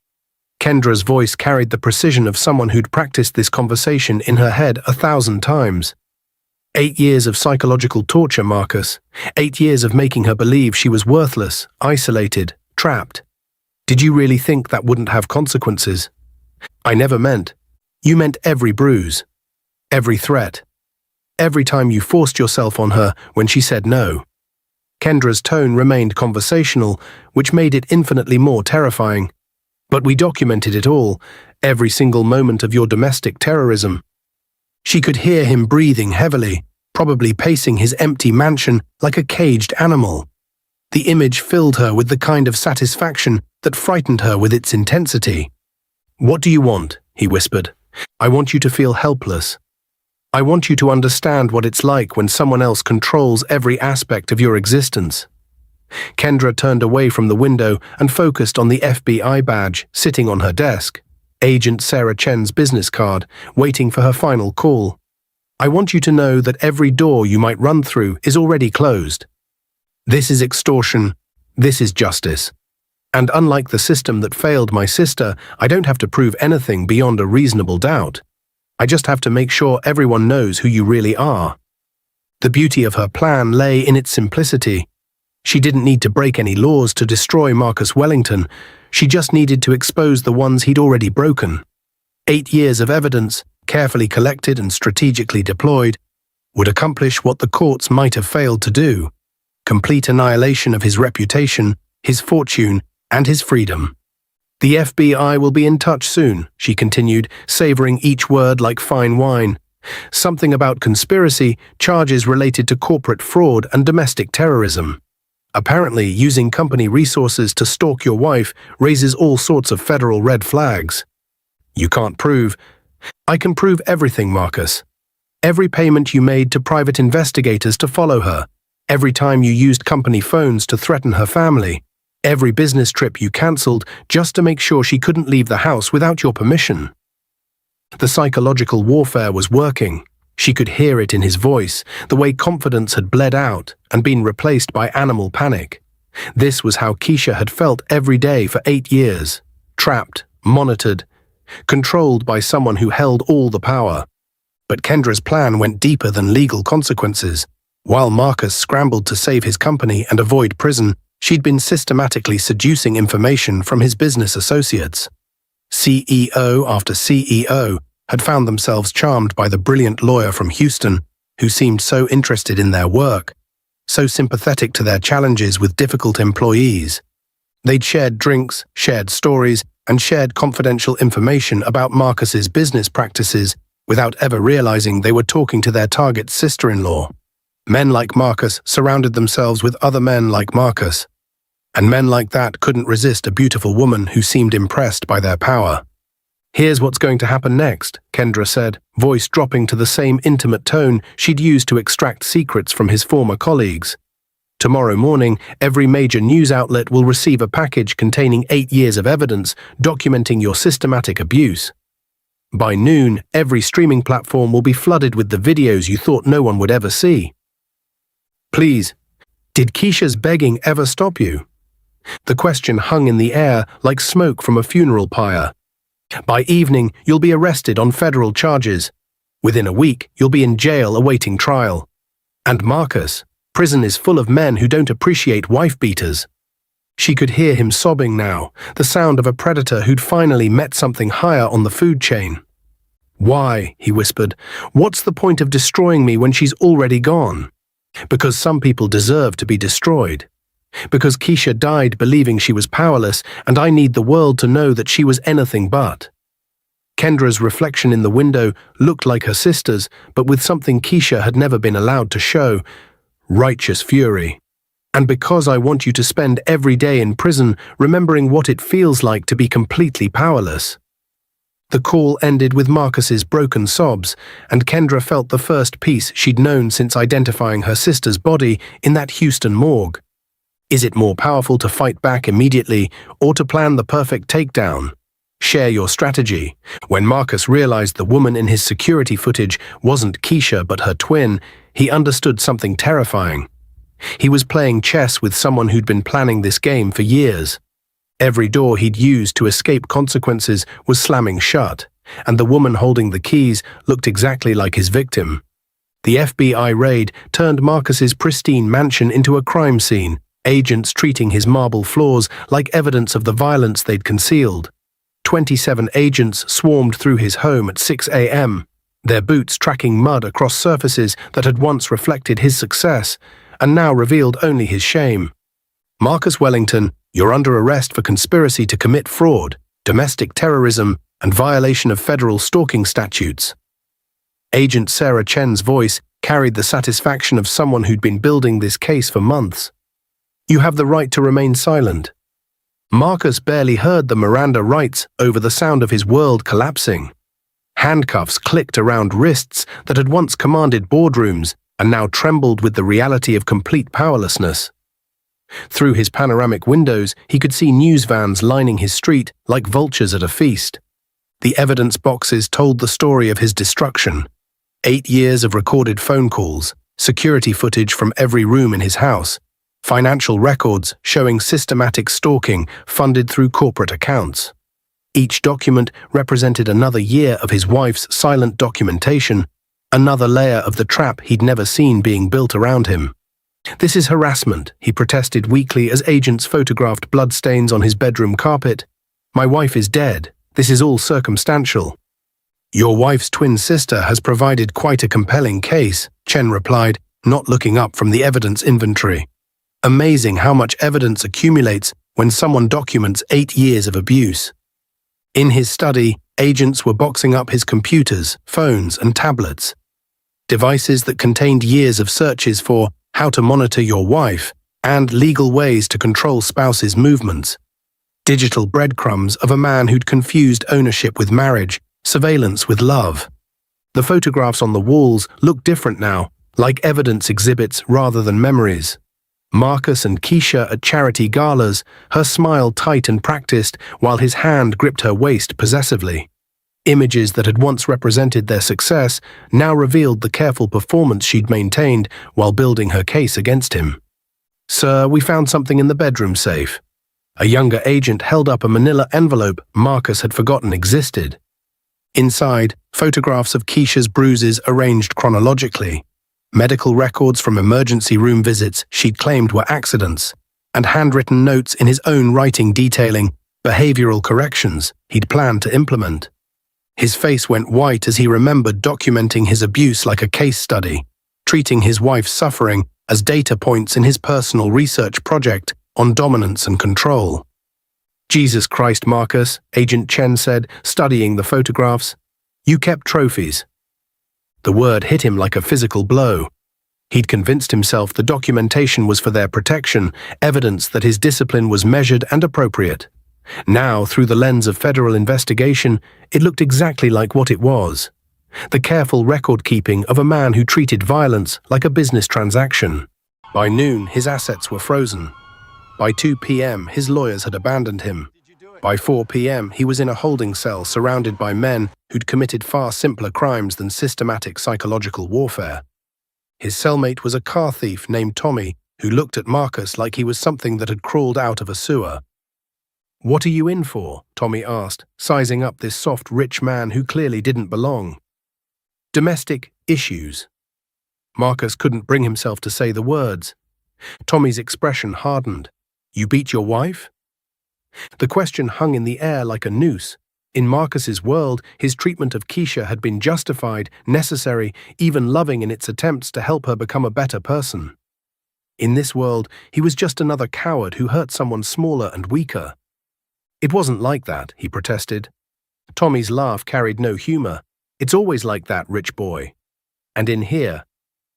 [SPEAKER 1] Kendra's voice carried the precision of someone who'd practiced this conversation in her head 1,000 times. 8 years of psychological torture, Marcus. 8 years of making her believe she was worthless, isolated, trapped. Did you really think that wouldn't have consequences? I never meant. You meant every bruise, every threat, every time you forced yourself on her when she said no. Kendra's tone remained conversational, which made it infinitely more terrifying. But we documented it all, every single moment of your domestic terrorism. She could hear him breathing heavily, probably pacing his empty mansion like a caged animal. The image filled her with the kind of satisfaction that frightened her with its intensity. "What do you want?" he whispered. "I want you to feel helpless. I want you to understand what it's like when someone else controls every aspect of your existence." Kendra turned away from the window and focused on the FBI badge sitting on her desk, Agent Sarah Chen's business card, waiting for her final call. "I want you to know that every door you might run through is already closed. This is extortion. This is justice. And unlike the system that failed my sister, I don't have to prove anything beyond a reasonable doubt. I just have to make sure everyone knows who you really are." The beauty of her plan lay in its simplicity. She didn't need to break any laws to destroy Marcus Wellington. She just needed to expose the ones he'd already broken. 8 years of evidence, carefully collected and strategically deployed, would accomplish what the courts might have failed to do: complete annihilation of his reputation, his fortune, and his freedom. "The FBI will be in touch soon," she continued, savoring each word like fine wine. "Something about conspiracy, charges related to corporate fraud and domestic terrorism. Apparently, using company resources to stalk your wife raises all sorts of federal red flags. You can't prove. I can prove everything, Marcus. Every payment you made to private investigators to follow her, every time you used company phones to threaten her family, every business trip you cancelled just to make sure she couldn't leave the house without your permission. The psychological warfare was working. She could hear it in his voice, the way confidence had bled out and been replaced by animal panic. This was how Keisha had felt every day for 8 years, trapped, monitored, controlled by someone who held all the power. But Kendra's plan went deeper than legal consequences. While Marcus scrambled to save his company and avoid prison, she'd been systematically seducing information from his business associates. CEO after CEO had found themselves charmed by the brilliant lawyer from Houston, who seemed so interested in their work, so sympathetic to their challenges with difficult employees. They'd shared drinks, shared stories, and shared confidential information about Marcus's business practices without ever realizing they were talking to their target's sister-in-law. Men like Marcus surrounded themselves with other men like Marcus, and men like that couldn't resist a beautiful woman who seemed impressed by their power. "Here's what's going to happen next," Kendra said, voice dropping to the same intimate tone she'd used to extract secrets from his former colleagues. "Tomorrow morning, every major news outlet will receive a package containing 8 years of evidence documenting your systematic abuse. By noon, every streaming platform will be flooded with the videos you thought no one would ever see." Please, did Keisha's begging ever stop you? The question hung in the air like smoke from a funeral pyre. "By evening, you'll be arrested on federal charges. Within a week, you'll be in jail awaiting trial. And Marcus, prison is full of men who don't appreciate wife-beaters." She could hear him sobbing now, the sound of a predator who'd finally met something higher on the food chain. "Why?" he whispered. "What's the point of destroying me when she's already gone? Because some people deserve to be destroyed. Because Keisha died believing she was powerless, and I need the world to know that she was anything but." Kendra's reflection in the window looked like her sister's, but with something Keisha had never been allowed to show: righteous fury. "And because I want you to spend every day in prison remembering what it feels like to be completely powerless." The call ended with Marcus's broken sobs, and Kendra felt the first peace she'd known since identifying her sister's body in that Houston morgue. Is it more powerful to fight back immediately or to plan the perfect takedown? Share your strategy. When Marcus realized the woman in his security footage wasn't Keisha but her twin, he understood something terrifying. He was playing chess with someone who'd been planning this game for years. Every door he'd used to escape consequences was slamming shut, and the woman holding the keys looked exactly like his victim. The FBI raid turned Marcus's pristine mansion into a crime scene, agents treating his marble floors like evidence of the violence they'd concealed. 27 agents swarmed through his home at 6 a.m., their boots tracking mud across surfaces that had once reflected his success and now revealed only his shame. "Marcus Wellington, you're under arrest for conspiracy to commit fraud, domestic terrorism, and violation of federal stalking statutes." Agent Sarah Chen's voice carried the satisfaction of someone who'd been building this case for months. "You have the right to remain silent." Marcus barely heard the Miranda rights over the sound of his world collapsing. Handcuffs clicked around wrists that had once commanded boardrooms and now trembled with the reality of complete powerlessness. Through his panoramic windows, he could see news vans lining his street like vultures at a feast. The evidence boxes told the story of his destruction. 8 years of recorded phone calls, security footage from every room in his house, financial records showing systematic stalking funded through corporate accounts. Each document represented another year of his wife's silent documentation, another layer of the trap he'd never seen being built around him. "This is harassment," he protested weakly as agents photographed bloodstains on his bedroom carpet. "My wife is dead. This is all circumstantial." "Your wife's twin sister has provided quite a compelling case," Chen replied, not looking up from the evidence inventory. "Amazing how much evidence accumulates when someone documents 8 years of abuse." In his study, agents were boxing up his computers, phones, and tablets. Devices that contained years of searches for "how to monitor your wife" and legal ways to control spouses' movements. Digital breadcrumbs of a man who'd confused ownership with marriage, surveillance with love. The photographs on the walls looked different now, like evidence exhibits rather than memories. Marcus and Keisha at charity galas, her smile tight and practiced while his hand gripped her waist possessively. Images that had once represented their success now revealed the careful performance she'd maintained while building her case against him. "Sir, we found something in the bedroom safe." A younger agent held up a manila envelope Marcus had forgotten existed. Inside, photographs of Keisha's bruises arranged chronologically, medical records from emergency room visits she'd claimed were accidents, and handwritten notes in his own writing detailing behavioral corrections he'd planned to implement. His face went white as he remembered documenting his abuse like a case study, treating his wife's suffering as data points in his personal research project on dominance and control. "Jesus Christ, Marcus," Agent Chen said, studying the photographs. "You kept trophies." The word hit him like a physical blow. He'd convinced himself the documentation was for their protection, evidence that his discipline was measured and appropriate. Now, through the lens of federal investigation, it looked exactly like what it was. The careful record-keeping of a man who treated violence like a business transaction. By noon, his assets were frozen. By 2 p.m., his lawyers had abandoned him. By 4 p.m., he was in a holding cell surrounded by men who'd committed far simpler crimes than systematic psychological warfare. His cellmate was a car thief named Tommy, who looked at Marcus like he was something that had crawled out of a sewer. "What are you in for?" Tommy asked, sizing up this soft, rich man who clearly didn't belong. "Domestic issues." Marcus couldn't bring himself to say the words. Tommy's expression hardened. "You beat your wife?" The question hung in the air like a noose. In Marcus's world, his treatment of Keisha had been justified, necessary, even loving in its attempts to help her become a better person. In this world, he was just another coward who hurt someone smaller and weaker. "It wasn't like that," he protested. Tommy's laugh carried no humor. "It's always like that, rich boy. And in here,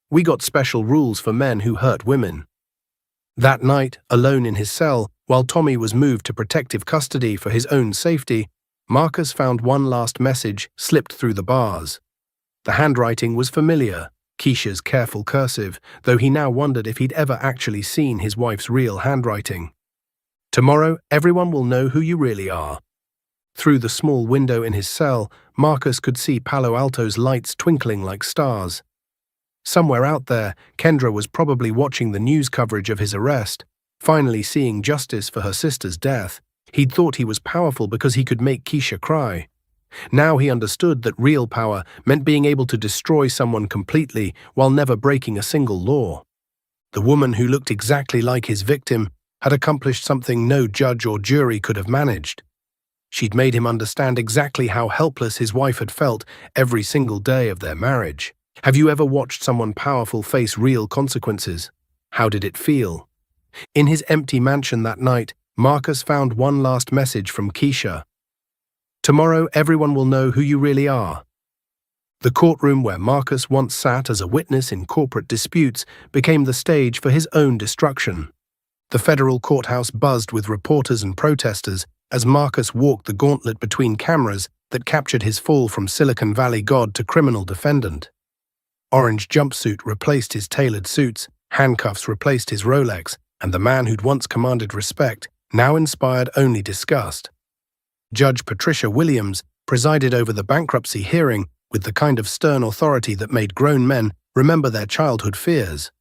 [SPEAKER 1] we got special rules for men who hurt women." That night, alone in his cell, while Tommy was moved to protective custody for his own safety, Marcus found one last message slipped through the bars. The handwriting was familiar, Keisha's careful cursive, though he now wondered if he'd ever actually seen his wife's real handwriting. "Tomorrow, everyone will know who you really are." Through the small window in his cell, Marcus could see Palo Alto's lights twinkling like stars. Somewhere out there, Kendra was probably watching the news coverage of his arrest, finally seeing justice for her sister's death. He'd thought he was powerful because he could make Keisha cry. Now he understood that real power meant being able to destroy someone completely while never breaking a single law. The woman who looked exactly like his victim had accomplished something no judge or jury could have managed. She'd made him understand exactly how helpless his wife had felt every single day of their marriage. Have you ever watched someone powerful face real consequences? How did it feel? In his empty mansion that night, Marcus found one last message from Keisha. "Tomorrow, everyone will know who you really are." The courtroom where Marcus once sat as a witness in corporate disputes became the stage for his own destruction. The federal courthouse buzzed with reporters and protesters as Marcus walked the gauntlet between cameras that captured his fall from Silicon Valley god to criminal defendant. Orange jumpsuit replaced his tailored suits, handcuffs replaced his Rolex, and the man who'd once commanded respect now inspired only disgust. Judge Patricia Williams presided over the bankruptcy hearing with the kind of stern authority that made grown men remember their childhood fears.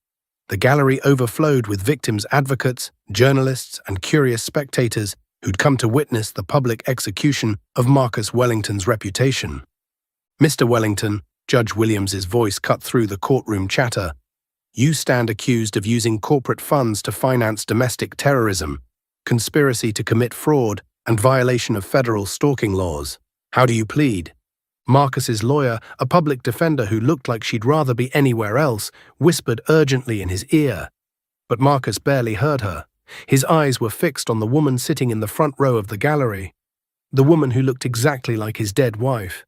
[SPEAKER 1] The gallery overflowed with victims' advocates, journalists, and curious spectators who'd come to witness the public execution of Marcus Wellington's reputation. "Mr. Wellington," Judge Williams's voice cut through the courtroom chatter, "you stand accused of using corporate funds to finance domestic terrorism, conspiracy to commit fraud, and violation of federal stalking laws. How do you plead?" Marcus's lawyer, a public defender who looked like she'd rather be anywhere else, whispered urgently in his ear. But Marcus barely heard her. His eyes were fixed on the woman sitting in the front row of the gallery, the woman who looked exactly like his dead wife.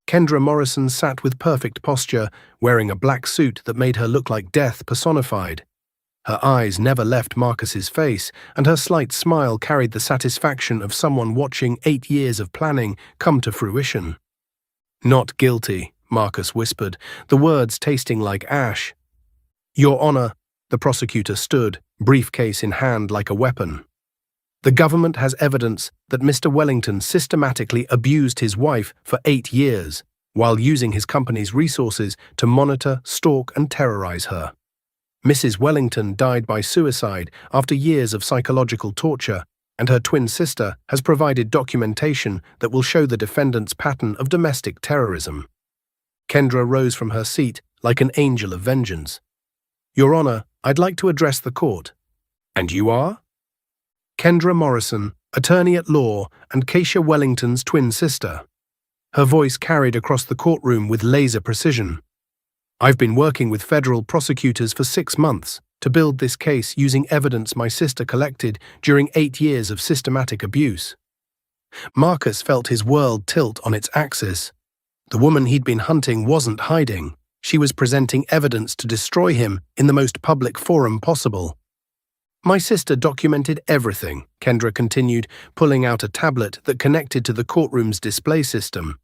[SPEAKER 1] Kendra Morrison sat with perfect posture, wearing a black suit that made her look like death personified. Her eyes never left Marcus's face, and her slight smile carried the satisfaction of someone watching 8 years of planning come to fruition. "Not guilty," Marcus whispered, the words tasting like ash. "Your Honor," the prosecutor stood, briefcase in hand like a weapon. "The government has evidence that Mr. Wellington systematically abused his wife for 8 years, while using his company's resources to monitor, stalk, and terrorize her. Mrs. Wellington died by suicide after years of psychological torture, and her twin sister has provided documentation that will show the defendant's pattern of domestic terrorism." Kendra rose from her seat like an angel of vengeance. "Your Honor, I'd like to address the court." "And you are?" "Kendra Morrison, attorney at law and Keisha Wellington's twin sister." Her voice carried across the courtroom with laser precision. "I've been working with federal prosecutors for 6 months to build this case using evidence my sister collected during 8 years of systematic abuse." Marcus felt his world tilt on its axis. The woman he'd been hunting wasn't hiding. She was presenting evidence to destroy him in the most public forum possible. "My sister documented everything," Kendra continued, pulling out a tablet that connected to the courtroom's display system.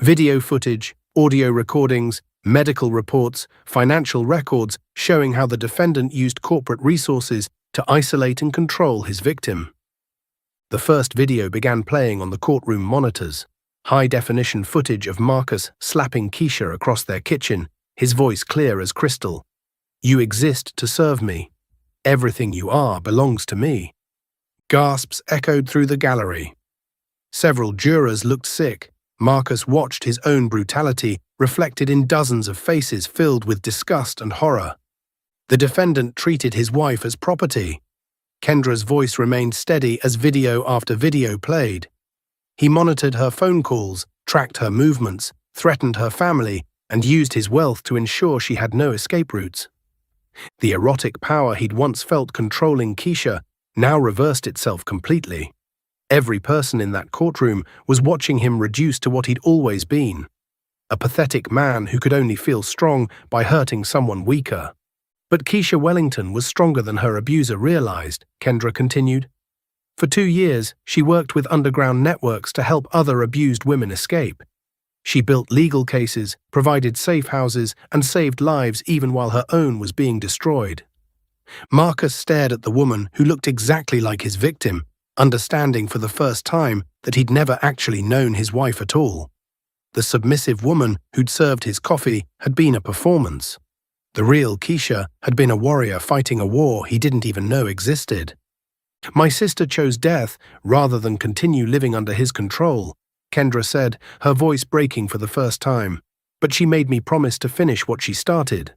[SPEAKER 1] "Video footage, audio recordings, medical reports, financial records showing how the defendant used corporate resources to isolate and control his victim." The first video began playing on the courtroom monitors. High-definition footage of Marcus slapping Keisha across their kitchen, his voice clear as crystal. "You exist to serve me. Everything you are belongs to me." Gasps echoed through the gallery. Several jurors looked sick. Marcus watched his own brutality reflected in dozens of faces filled with disgust and horror. The defendant treated his wife as property. Kendra's voice remained steady as video after video played. He monitored her phone calls, tracked her movements, threatened her family, and used his wealth to ensure she had no escape routes. The erotic power he'd once felt controlling Keisha now reversed itself completely. Every person in that courtroom was watching him reduced to what he'd always been, a pathetic man who could only feel strong by hurting someone weaker. "But Keisha Wellington was stronger than her abuser realized," Kendra continued. "For 2 years, she worked with underground networks to help other abused women escape. She built legal cases, provided safe houses, and saved lives even while her own was being destroyed." Marcus stared at the woman who looked exactly like his victim, understanding for the first time that he'd never actually known his wife at all. The submissive woman who'd served his coffee had been a performance. The real Keisha had been a warrior fighting a war he didn't even know existed. "My sister chose death rather than continue living under his control," Kendra said, her voice breaking for the first time. "But she made me promise to finish what she started,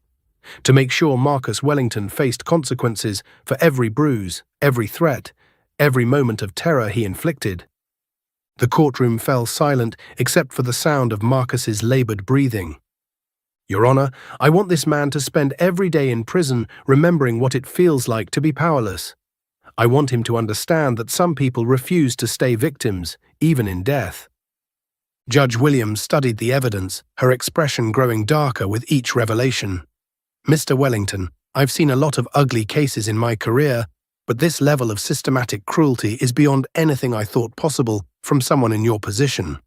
[SPEAKER 1] to make sure Marcus Wellington faced consequences for every bruise, every threat, every moment of terror he inflicted." The courtroom fell silent except for the sound of Marcus's labored breathing. "Your Honor, I want this man to spend every day in prison remembering what it feels like to be powerless. I want him to understand that some people refuse to stay victims, even in death." Judge Williams studied the evidence, her expression growing darker with each revelation. "Mr. Wellington, I've seen a lot of ugly cases in my career, but this level of systematic cruelty is beyond anything I thought possible from someone in your position."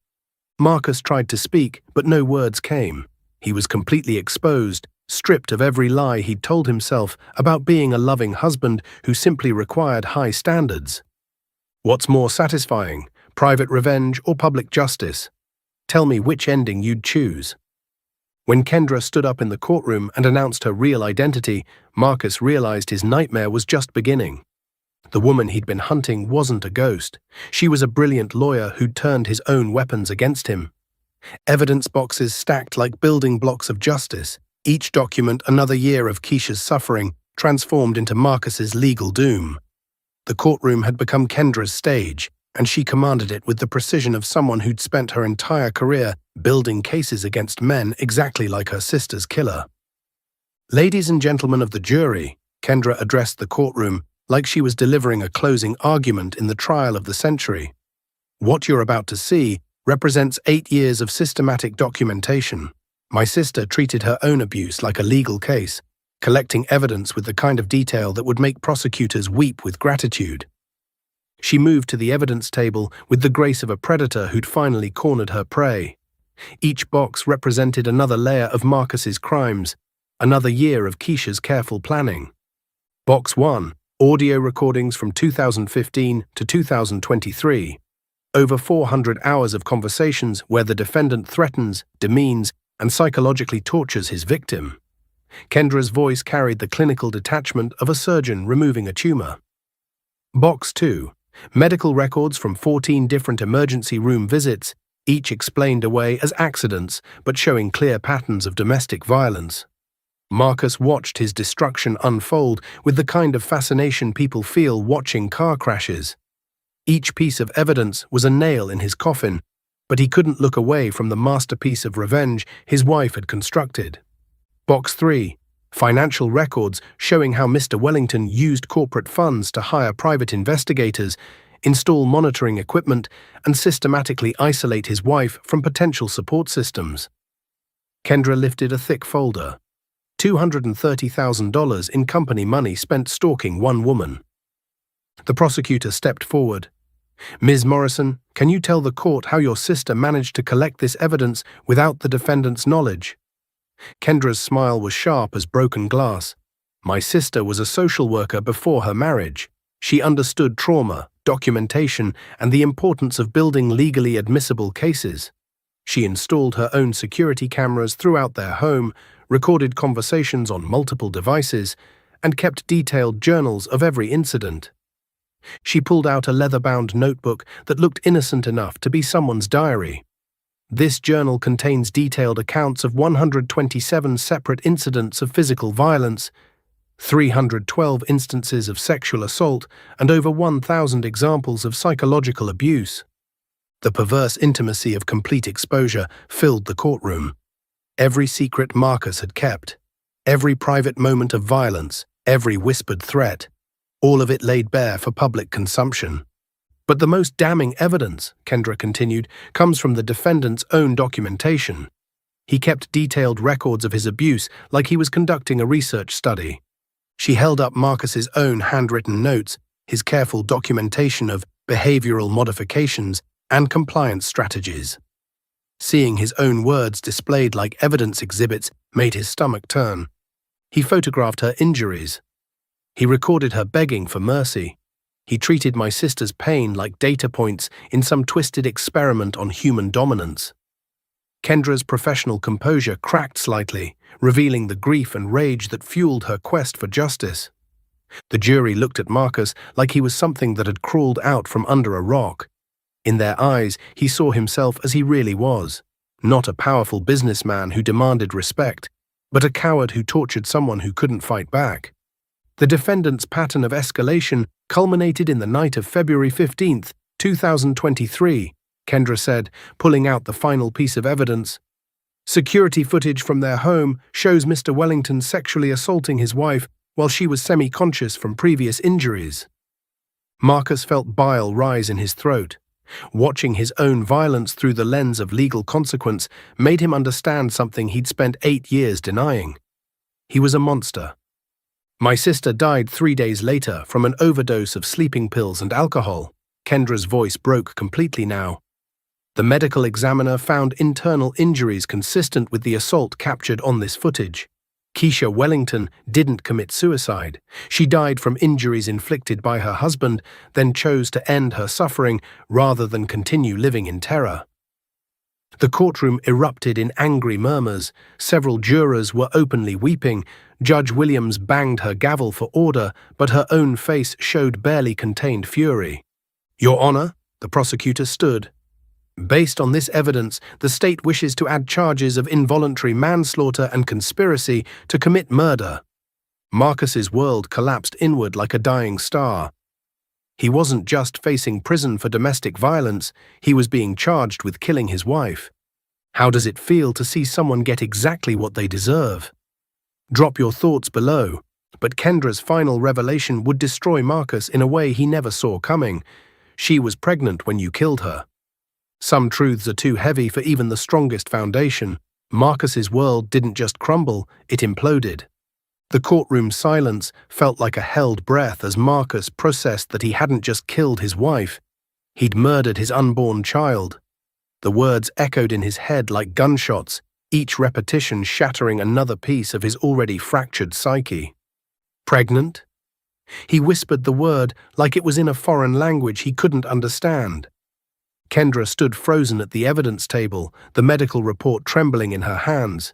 [SPEAKER 1] Marcus tried to speak, but no words came. He was completely exposed, stripped of every lie he'd told himself about being a loving husband who simply required high standards. "What's more satisfying, private revenge or public justice? Tell me which ending you'd choose." When Kendra stood up in the courtroom and announced her real identity, Marcus realized his nightmare was just beginning. The woman he'd been hunting wasn't a ghost. She was a brilliant lawyer who'd turned his own weapons against him. Evidence boxes stacked like building blocks of justice, each document another year of Keisha's suffering transformed into Marcus's legal doom. The courtroom had become Kendra's stage, and she commanded it with the precision of someone who'd spent her entire career building cases against men exactly like her sister's killer. "Ladies and gentlemen of the jury," Kendra addressed the courtroom like she was delivering a closing argument in the trial of the century. "What you're about to see represents 8 years of systematic documentation. My sister treated her own abuse like a legal case, collecting evidence with the kind of detail that would make prosecutors weep with gratitude. She moved to the evidence table with the grace of a predator who'd finally cornered her prey. Each box represented another layer of Marcus's crimes, another year of Keisha's careful planning. Box 1, audio recordings from 2015 to 2023. Over 400 hours of conversations where the defendant threatens, demeans, and psychologically tortures his victim. Kendra's voice carried the clinical detachment of a surgeon removing a tumor. Box 2, medical records from 14 different emergency room visits, each explained away as accidents but showing clear patterns of domestic violence. Marcus watched his destruction unfold with the kind of fascination people feel watching car crashes. Each piece of evidence was a nail in his coffin, but he couldn't look away from the masterpiece of revenge his wife had constructed. Box 3, financial records showing how Mr. Wellington used corporate funds to hire private investigators, install monitoring equipment, and systematically isolate his wife from potential support systems. Kendra lifted a thick folder. $230,000 in company money spent stalking one woman. The prosecutor stepped forward. Ms. Morrison, can you tell the court how your sister managed to collect this evidence without the defendant's knowledge? Kendra's smile was sharp as broken glass. My sister was a social worker before her marriage. She understood trauma, documentation, and the importance of building legally admissible cases. She installed her own security cameras throughout their home, recorded conversations on multiple devices, and kept detailed journals of every incident. She pulled out a leather-bound notebook that looked innocent enough to be someone's diary. This journal contains detailed accounts of 127 separate incidents of physical violence, 312 instances of sexual assault, and over 1,000 examples of psychological abuse. The perverse intimacy of complete exposure filled the courtroom. Every secret Marcus had kept, every private moment of violence, every whispered threat, all of it laid bare for public consumption. But the most damning evidence, Kendra continued, comes from the defendant's own documentation. He kept detailed records of his abuse like he was conducting a research study. She held up Marcus's own handwritten notes, his careful documentation of behavioral modifications and compliance strategies. Seeing his own words displayed like evidence exhibits made his stomach turn. He photographed her injuries. He recorded her begging for mercy. He treated my sister's pain like data points in some twisted experiment on human dominance. Kendra's professional composure cracked slightly, revealing the grief and rage that fueled her quest for justice. The jury looked at Marcus like he was something that had crawled out from under a rock. In their eyes, he saw himself as he really was, not a powerful businessman who demanded respect, but a coward who tortured someone who couldn't fight back. The defendant's pattern of escalation culminated in the night of February 15, 2023, Kendra said, pulling out the final piece of evidence. Security footage from their home shows Mr. Wellington sexually assaulting his wife while she was semi-conscious from previous injuries. Marcus felt bile rise in his throat. Watching his own violence through the lens of legal consequence made him understand something he'd spent 8 years denying. He was a monster. My sister died 3 days later from an overdose of sleeping pills and alcohol. Kendra's voice broke completely now. The medical examiner found internal injuries consistent with the assault captured on this footage. Keisha Wellington didn't commit suicide. She died from injuries inflicted by her husband, then chose to end her suffering rather than continue living in terror. The courtroom erupted in angry murmurs. Several jurors were openly weeping. Judge Williams banged her gavel for order, but her own face showed barely contained fury. Your Honor, the prosecutor stood. Based on this evidence, the state wishes to add charges of involuntary manslaughter and conspiracy to commit murder. Marcus's world collapsed inward like a dying star. He wasn't just facing prison for domestic violence, he was being charged with killing his wife. How does it feel to see someone get exactly what they deserve? Drop your thoughts below. But Kendra's final revelation would destroy Marcus in a way he never saw coming. She was pregnant when you killed her. Some truths are too heavy for even the strongest foundation. Marcus's world didn't just crumble, it imploded. The courtroom silence felt like a held breath as Marcus processed that he hadn't just killed his wife, he'd murdered his unborn child. The words echoed in his head like gunshots, each repetition shattering another piece of his already fractured psyche. Pregnant? He whispered the word like it was in a foreign language he couldn't understand. Kendra stood frozen at the evidence table, the medical report trembling in her hands.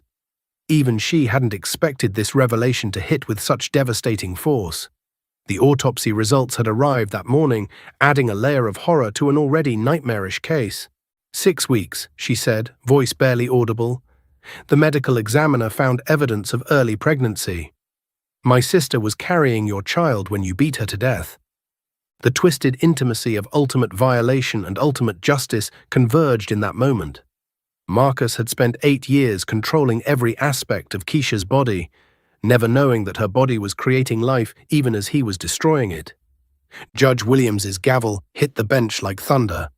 [SPEAKER 1] Even she hadn't expected this revelation to hit with such devastating force. The autopsy results had arrived that morning, adding a layer of horror to an already nightmarish case. 6 weeks, she said, voice barely audible. The medical examiner found evidence of early pregnancy. My sister was carrying your child when you beat her to death. The twisted intimacy of ultimate violation and ultimate justice converged in that moment. Marcus had spent 8 years controlling every aspect of Keisha's body, never knowing that her body was creating life even as he was destroying it. Judge Williams's gavel hit the bench like thunder.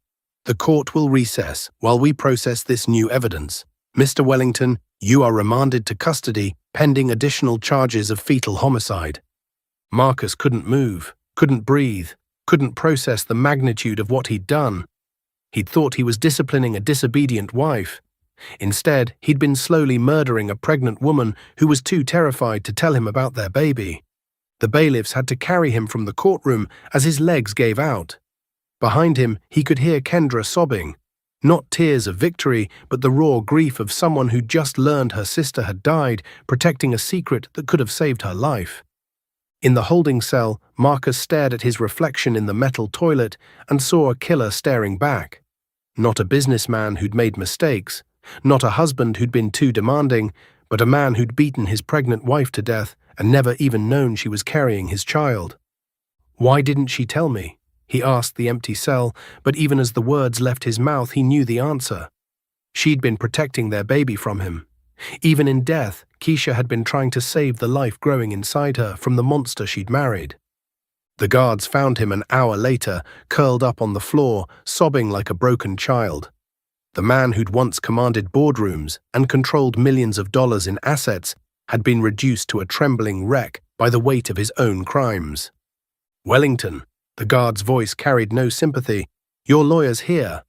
[SPEAKER 1] The court will recess while we process this new evidence. Mr. Wellington, you are remanded to custody pending additional charges of fetal homicide. Marcus couldn't move, couldn't breathe, couldn't process the magnitude of what he'd done. He'd thought he was disciplining a disobedient wife. Instead, he'd been slowly murdering a pregnant woman who was too terrified to tell him about their baby. The bailiffs had to carry him from the courtroom as his legs gave out. Behind him, he could hear Kendra sobbing. Not tears of victory, but the raw grief of someone who'd just learned her sister had died, protecting a secret that could have saved her life. In the holding cell, Marcus stared at his reflection in the metal toilet and saw a killer staring back. Not a businessman who'd made mistakes, not a husband who'd been too demanding, but a man who'd beaten his pregnant wife to death and never even known she was carrying his child. Why didn't she tell me? He asked the empty cell, but even as the words left his mouth, he knew the answer. She'd been protecting their baby from him. Even in death, Keisha had been trying to save the life growing inside her from the monster she'd married. The guards found him an hour later, curled up on the floor, sobbing like a broken child. The man who'd once commanded boardrooms and controlled millions of dollars in assets had been reduced to a trembling wreck by the weight of his own crimes. Wellington, the guard's voice carried no sympathy. Your lawyer's here.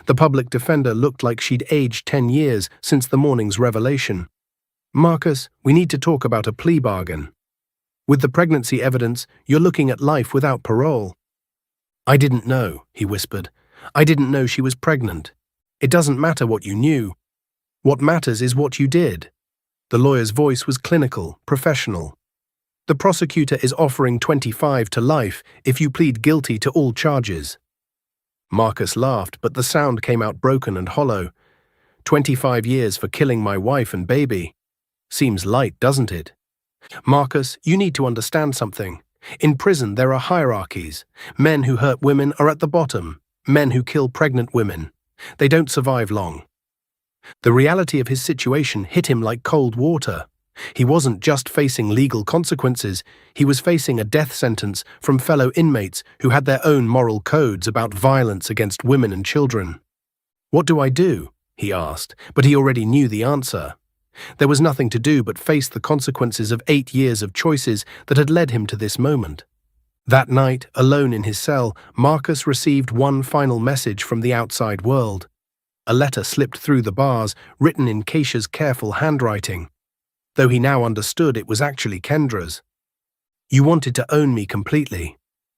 [SPEAKER 1] The public defender looked like she'd aged 10 years since the morning's revelation. Marcus, we need to talk about a plea bargain. With the pregnancy evidence, you're looking at life without parole. I didn't know, he whispered. I didn't know she was pregnant. It doesn't matter what you knew. What matters is what you did. The lawyer's voice was clinical, professional. The prosecutor is offering 25 to life if you plead guilty to all charges. Marcus laughed, but the sound came out broken and hollow. 25 years for killing my wife and baby. Seems light, doesn't it? Marcus, you need to understand something. In prison, there are hierarchies. Men who hurt women are at the bottom. Men who kill pregnant women. They don't survive long. The reality of his situation hit him like cold water. He wasn't just facing legal consequences, he was facing a death sentence from fellow inmates who had their own moral codes about violence against women and children. What do I do? He asked, but he already knew the answer. There was nothing to do but face the consequences of 8 years of choices that had led him to this moment. That night, alone in his cell, Marcus received one final message from the outside world. A letter slipped through the bars, written in Keisha's careful handwriting. Though he now understood it was actually Kendra's. You wanted to own me completely.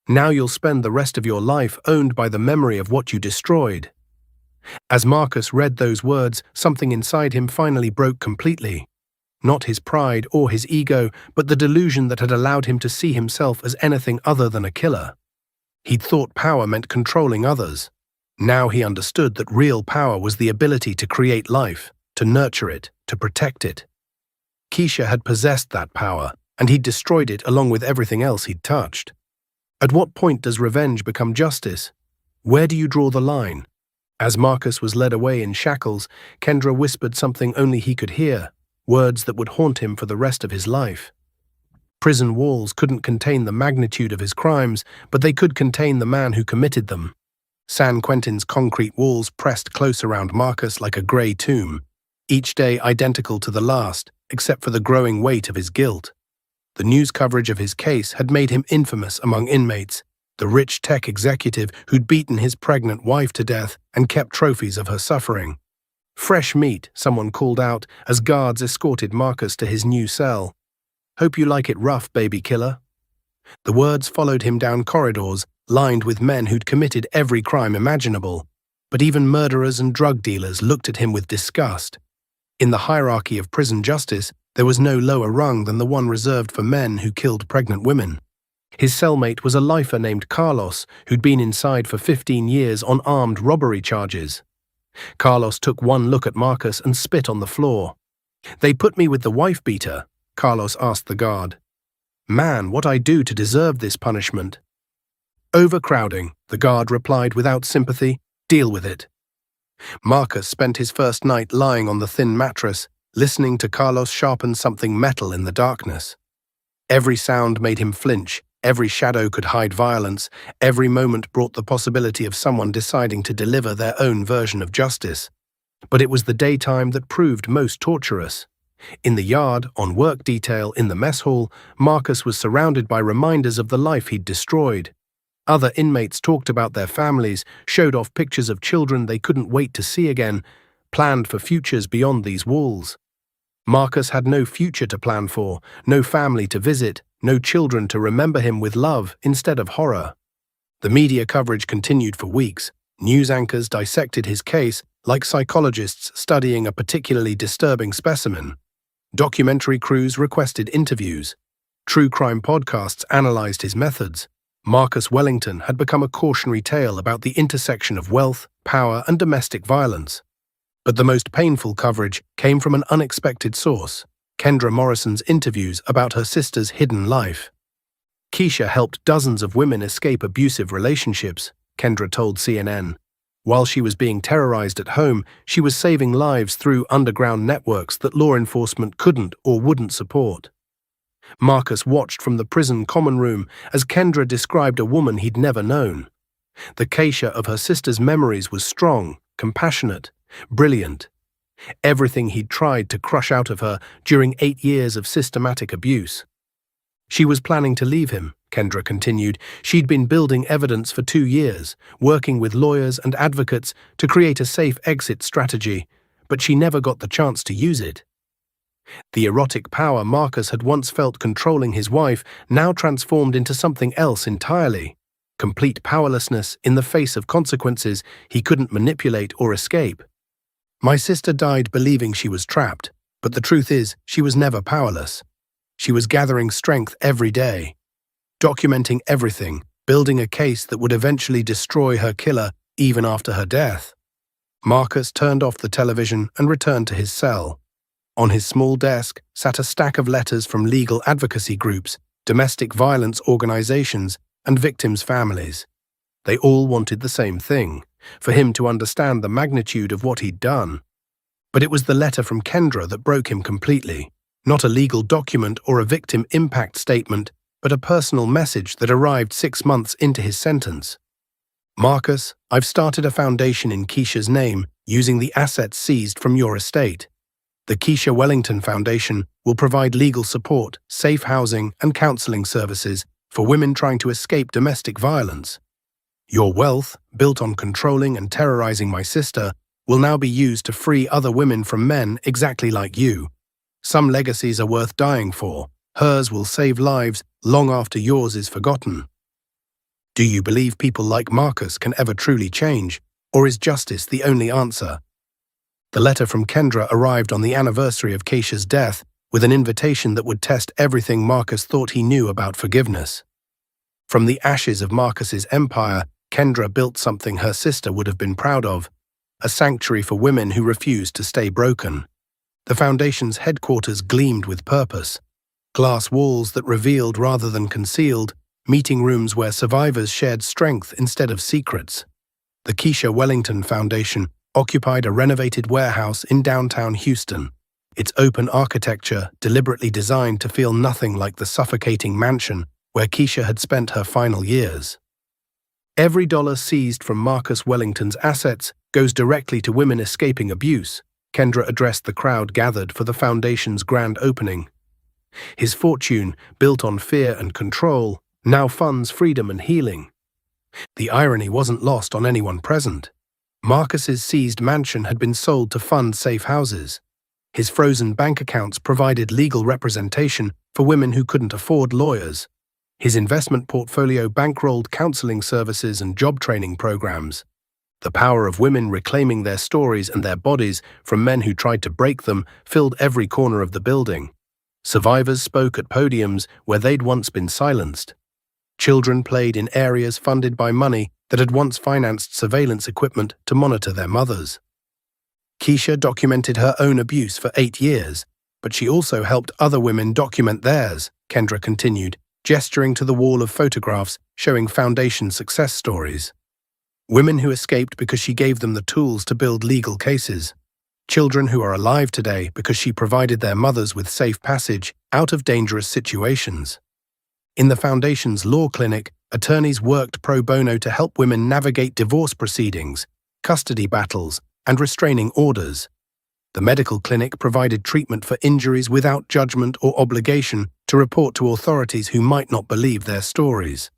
[SPEAKER 1] Now you'll spend the rest of your life owned by the memory of what you destroyed. As Marcus read those words, something inside him finally broke completely. Not his pride or his ego, but the delusion that had allowed him to see himself as anything other than a killer. He'd thought power meant controlling others. Now he understood that real power was the ability to create life, to nurture it, to protect it. Keisha had possessed that power, and he'd destroyed it along with everything else he'd touched. At what point does revenge become justice? Where do you draw the line? As Marcus was led away in shackles, Kendra whispered something only he could hear, words that would haunt him for the rest of his life. Prison walls couldn't contain the magnitude of his crimes, but they could contain the man who committed them. San Quentin's concrete walls pressed close around Marcus like a grey tomb, each day identical to the last, except for the growing weight of his guilt. The news coverage of his case had made him infamous among inmates, the rich tech executive who'd beaten his pregnant wife to death and kept trophies of her suffering. "Fresh meat," someone called out as guards escorted Marcus to his new cell. "Hope you like it rough, baby killer." The words followed him down corridors lined with men who'd committed every crime imaginable, but even murderers and drug dealers looked at him with disgust. In the hierarchy of prison justice, there was no lower rung than the one reserved for men who killed pregnant women. His cellmate was a lifer named Carlos, who'd been inside for 15 years on armed robbery charges. Carlos took one look at Marcus and spit on the floor. "They put me with the wife-beater," Carlos asked the guard. "Man, what I do to deserve this punishment?" "Overcrowding," the guard replied without sympathy. "Deal with it." Marcus spent his first night lying on the thin mattress, listening to Carlos sharpen something metal in the darkness. Every sound made him flinch, every shadow could hide violence, every moment brought the possibility of someone deciding to deliver their own version of justice. But it was the daytime that proved most torturous. In the yard, on work detail, in the mess hall, Marcus was surrounded by reminders of the life he'd destroyed. Other inmates talked about their families, showed off pictures of children they couldn't wait to see again, planned for futures beyond these walls. Marcus had no future to plan for, no family to visit, no children to remember him with love instead of horror. The media coverage continued for weeks. News anchors dissected his case like psychologists studying a particularly disturbing specimen. Documentary crews requested interviews. True crime podcasts analyzed his methods. Marcus Wellington had become a cautionary tale about the intersection of wealth, power, and domestic violence. But the most painful coverage came from an unexpected source: Kendra Morrison's interviews about her sister's hidden life. "Keisha helped dozens of women escape abusive relationships," Kendra told CNN. "While she was being terrorized at home, she was saving lives through underground networks that law enforcement couldn't or wouldn't support." Marcus watched from the prison common room as Kendra described a woman he'd never known. The Keisha of her sister's memories was strong, compassionate, brilliant. Everything he'd tried to crush out of her during 8 years of systematic abuse. "She was planning to leave him," Kendra continued. "She'd been building evidence for 2 years, working with lawyers and advocates to create a safe exit strategy, but she never got the chance to use it." The erotic power Marcus had once felt controlling his wife now transformed into something else entirely: complete powerlessness in the face of consequences he couldn't manipulate or escape. "My sister died believing she was trapped, but the truth is she was never powerless. She was gathering strength every day, documenting everything, building a case that would eventually destroy her killer even after her death." Marcus turned off the television and returned to his cell. On his small desk sat a stack of letters from legal advocacy groups, domestic violence organizations, and victims' families. They all wanted the same thing: for him to understand the magnitude of what he'd done. But it was the letter from Kendra that broke him completely. Not a legal document or a victim impact statement, but a personal message that arrived 6 months into his sentence. "Marcus, I've started a foundation in Keisha's name using the assets seized from your estate. The Keisha Wellington Foundation will provide legal support, safe housing, and counseling services for women trying to escape domestic violence. Your wealth, built on controlling and terrorizing my sister, will now be used to free other women from men exactly like you. Some legacies are worth dying for. Hers will save lives long after yours is forgotten. Do you believe people like Marcus can ever truly change, or is justice the only answer?" The letter from Kendra arrived on the anniversary of Keisha's death with an invitation that would test everything Marcus thought he knew about forgiveness. From the ashes of Marcus's empire, Kendra built something her sister would have been proud of: a sanctuary for women who refused to stay broken. The foundation's headquarters gleamed with purpose: glass walls that revealed rather than concealed, meeting rooms where survivors shared strength instead of secrets. The Keisha Wellington Foundation occupied a renovated warehouse in downtown Houston, its open architecture deliberately designed to feel nothing like the suffocating mansion where Keisha had spent her final years. "Every dollar seized from Marcus Wellington's assets goes directly to women escaping abuse," Kendra addressed the crowd gathered for the foundation's grand opening. His fortune, built on fear and control, now funds freedom and healing. The irony wasn't lost on anyone present. Marcus's seized mansion had been sold to fund safe houses. His frozen bank accounts provided legal representation for women who couldn't afford lawyers. His investment portfolio bankrolled counseling services and job training programs. The power of women reclaiming their stories and their bodies from men who tried to break them filled every corner of the building. Survivors spoke at podiums where they'd once been silenced. Children played in areas funded by money that had once financed surveillance equipment to monitor their mothers. Keisha documented her own abuse for 8 years, but she also helped other women document theirs, Kendra continued, gesturing to the wall of photographs showing Foundation success stories. Women who escaped because she gave them the tools to build legal cases. Children who are alive today because she provided their mothers with safe passage out of dangerous situations. In the Foundation's law clinic, attorneys worked pro bono to help women navigate divorce proceedings, custody battles, and restraining orders. The medical clinic provided treatment for injuries without judgment or obligation to report to authorities who might not believe their stories.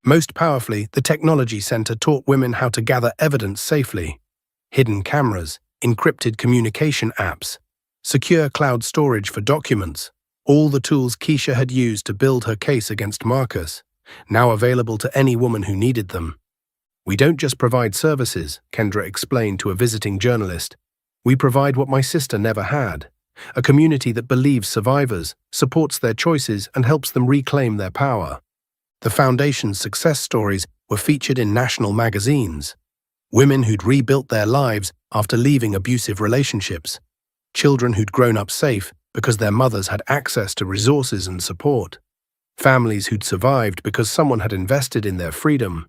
[SPEAKER 1] Most powerfully, the technology center taught women how to gather evidence safely. Hidden cameras, encrypted communication apps, secure cloud storage for documents, all the tools Keisha had used to build her case against Marcus, now available to any woman who needed them. "We don't just provide services," Kendra explained to a visiting journalist. "We provide what my sister never had, a community that believes survivors, supports their choices, and helps them reclaim their power." The Foundation's success stories were featured in national magazines. Women who'd rebuilt their lives after leaving abusive relationships. Children who'd grown up safe because their mothers had access to resources and support. Families who'd survived because someone had invested in their freedom.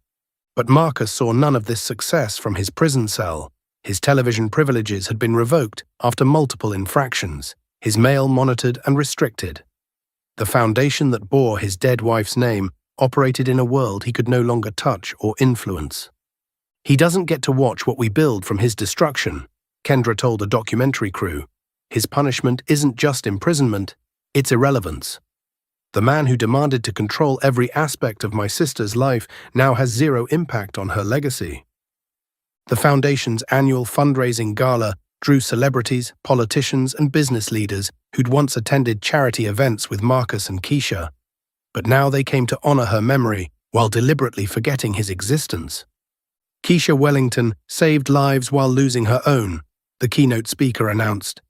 [SPEAKER 1] But Marcus saw none of this success from his prison cell. His television privileges had been revoked after multiple infractions, his mail monitored and restricted. The Foundation that bore his dead wife's name operated in a world he could no longer touch or influence. "He doesn't get to watch what we build from his destruction," Kendra told a documentary crew. "His punishment isn't just imprisonment, it's irrelevance. The man who demanded to control every aspect of my sister's life now has zero impact on her legacy." The Foundation's annual fundraising gala drew celebrities, politicians, and business leaders who'd once attended charity events with Marcus and Keisha. But now they came to honor her memory while deliberately forgetting his existence. Keisha Wellington saved lives while losing her own, the keynote speaker announced.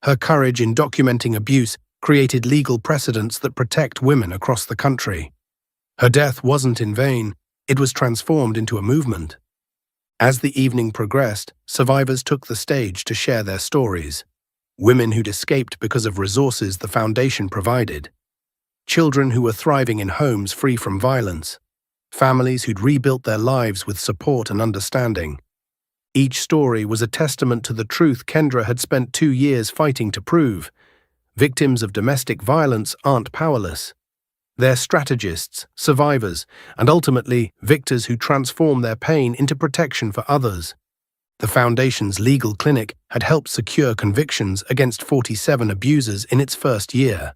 [SPEAKER 1] Her courage in documenting abuse created legal precedents that protect women across the country. Her death wasn't in vain, it was transformed into a movement. As the evening progressed, survivors took the stage to share their stories. Women who'd escaped because of resources the Foundation provided. Children who were thriving in homes free from violence. Families who'd rebuilt their lives with support and understanding. Each story was a testament to the truth Kendra had spent 2 years fighting to prove. Victims of domestic violence aren't powerless. They're strategists, survivors, and ultimately victors who transform their pain into protection for others. The Foundation's legal clinic had helped secure convictions against 47 abusers in its first year.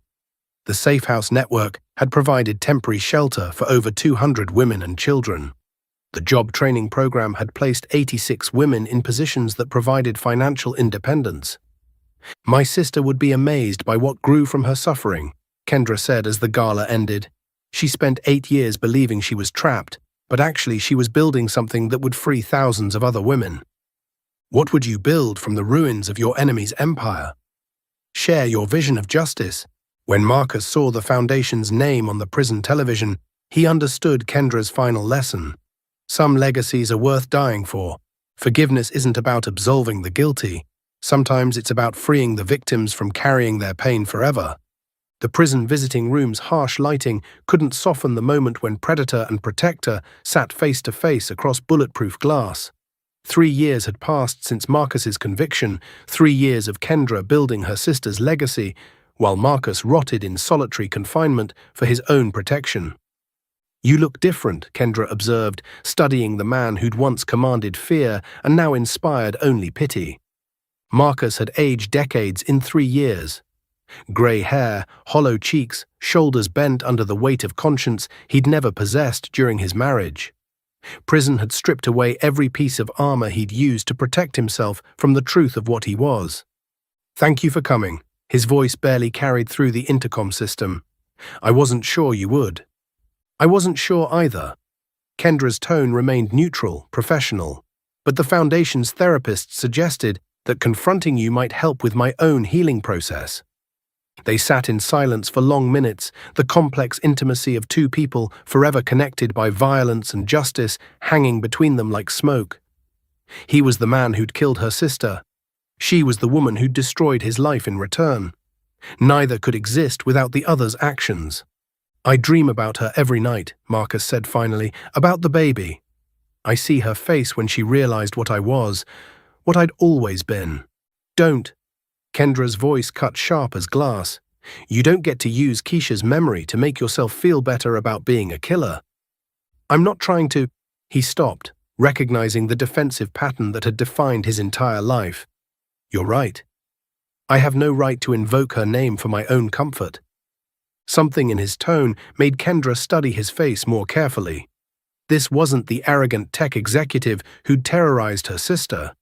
[SPEAKER 1] The Safe House network had provided temporary shelter for over 200 women and children. The job training program had placed 86 women in positions that provided financial independence. "My sister would be amazed by what grew from her suffering," Kendra said as the gala ended. "She spent 8 years believing she was trapped, but actually she was building something that would free thousands of other women." What would you build from the ruins of your enemy's empire? Share your vision of justice. When Marcus saw the Foundation's name on the prison television, he understood Kendra's final lesson. Some legacies are worth dying for. Forgiveness isn't about absolving the guilty. Sometimes it's about freeing the victims from carrying their pain forever. The prison visiting room's harsh lighting couldn't soften the moment when predator and protector sat face to face across bulletproof glass. 3 years had passed since Marcus's conviction, 3 years of Kendra building her sister's legacy, while Marcus rotted in solitary confinement for his own protection. "You look different," Kendra observed, studying the man who'd once commanded fear and now inspired only pity. Marcus had aged decades in 3 years. Grey hair, hollow cheeks, shoulders bent under the weight of conscience he'd never possessed during his marriage. Prison had stripped away every piece of armor he'd used to protect himself from the truth of what he was. "Thank you for coming," his voice barely carried through the intercom system. "I wasn't sure you would." "I wasn't sure either." Kendra's tone remained neutral, professional, but the Foundation's therapist suggested that confronting you might help with my own healing process. They sat in silence for long minutes, the complex intimacy of two people forever connected by violence and justice hanging between them like smoke. He was the man who'd killed her sister. She was the woman who'd destroyed his life in return. Neither could exist without the other's actions. "I dream about her every night," Marcus said finally, "about the baby. I see her face when she realized what I was, what I'd always been." "Don't." Kendra's voice cut sharp as glass. "You don't get to use Keisha's memory to make yourself feel better about being a killer." "I'm not trying to—" He stopped, recognizing the defensive pattern that had defined his entire life. "You're right. I have no right to invoke her name for my own comfort." Something in his tone made Kendra study his face more carefully. This wasn't the arrogant tech executive who'd terrorized her sister.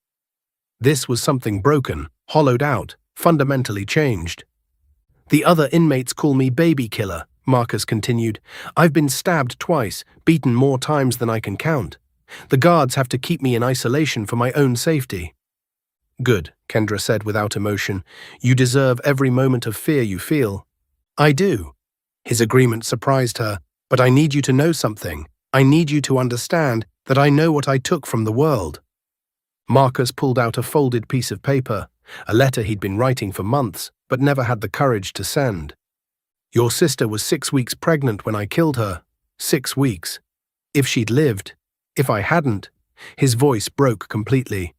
[SPEAKER 1] This was something broken, hollowed out, fundamentally changed. "The other inmates call me baby killer," Marcus continued. "I've been stabbed twice, beaten more times than I can count. The guards have to keep me in isolation for my own safety." "Good," Kendra said without emotion. "You deserve every moment of fear you feel." "I do." His agreement surprised her. "But I need you to know something. I need you to understand that I know what I took from the world." Marcus pulled out a folded piece of paper, a letter he'd been writing for months, but never had the courage to send. "Your sister was 6 weeks pregnant when I killed her. 6 weeks. If she'd lived, if I hadn't—" His voice broke completely.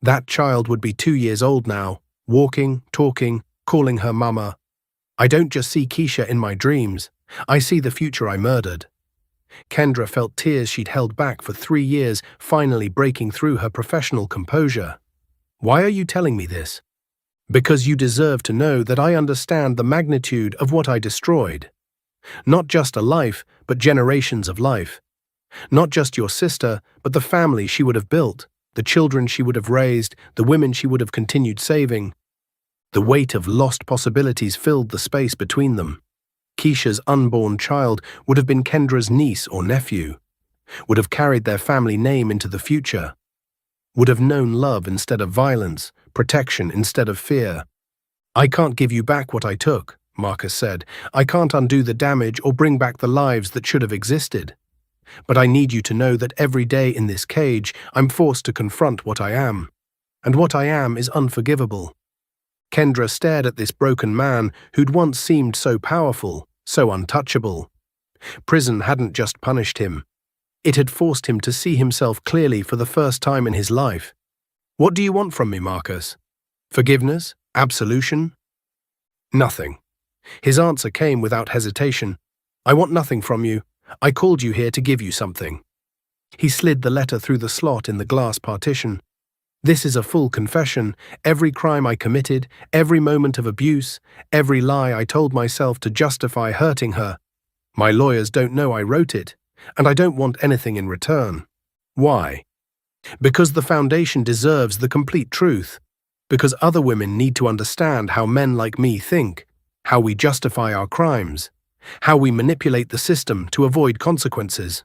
[SPEAKER 1] "That child would be 2 years old now, walking, talking, calling her mama. I don't just see Keisha in my dreams. I see the future I murdered." Kendra felt tears she'd held back for 3 years finally breaking through her professional composure. "Why are you telling me this?" "Because you deserve to know that I understand the magnitude of what I destroyed. Not just a life, but generations of life. Not just your sister, but the family she would have built, the children she would have raised, the women she would have continued saving." The weight of lost possibilities filled the space between them. Keisha's unborn child would have been Kendra's niece or nephew, would have carried their family name into the future, would have known love instead of violence, protection instead of fear. "I can't give you back what I took," Marcus said. "I can't undo the damage or bring back the lives that should have existed. But I need you to know that every day in this cage, I'm forced to confront what I am. And what I am is unforgivable." Kendra stared at this broken man who'd once seemed so powerful, so untouchable. Prison hadn't just punished him. It had forced him to see himself clearly for the first time in his life. "What do you want from me, Marcus? Forgiveness? Absolution?" "Nothing." His answer came without hesitation. "I want nothing from you. I called you here to give you something." He slid the letter through the slot in the glass partition. "This is a full confession. Every crime I committed, every moment of abuse, every lie I told myself to justify hurting her. My lawyers don't know I wrote it, and I don't want anything in return." "Why?" "Because the Foundation deserves the complete truth. Because other women need to understand how men like me think, how we justify our crimes, how we manipulate the system to avoid consequences."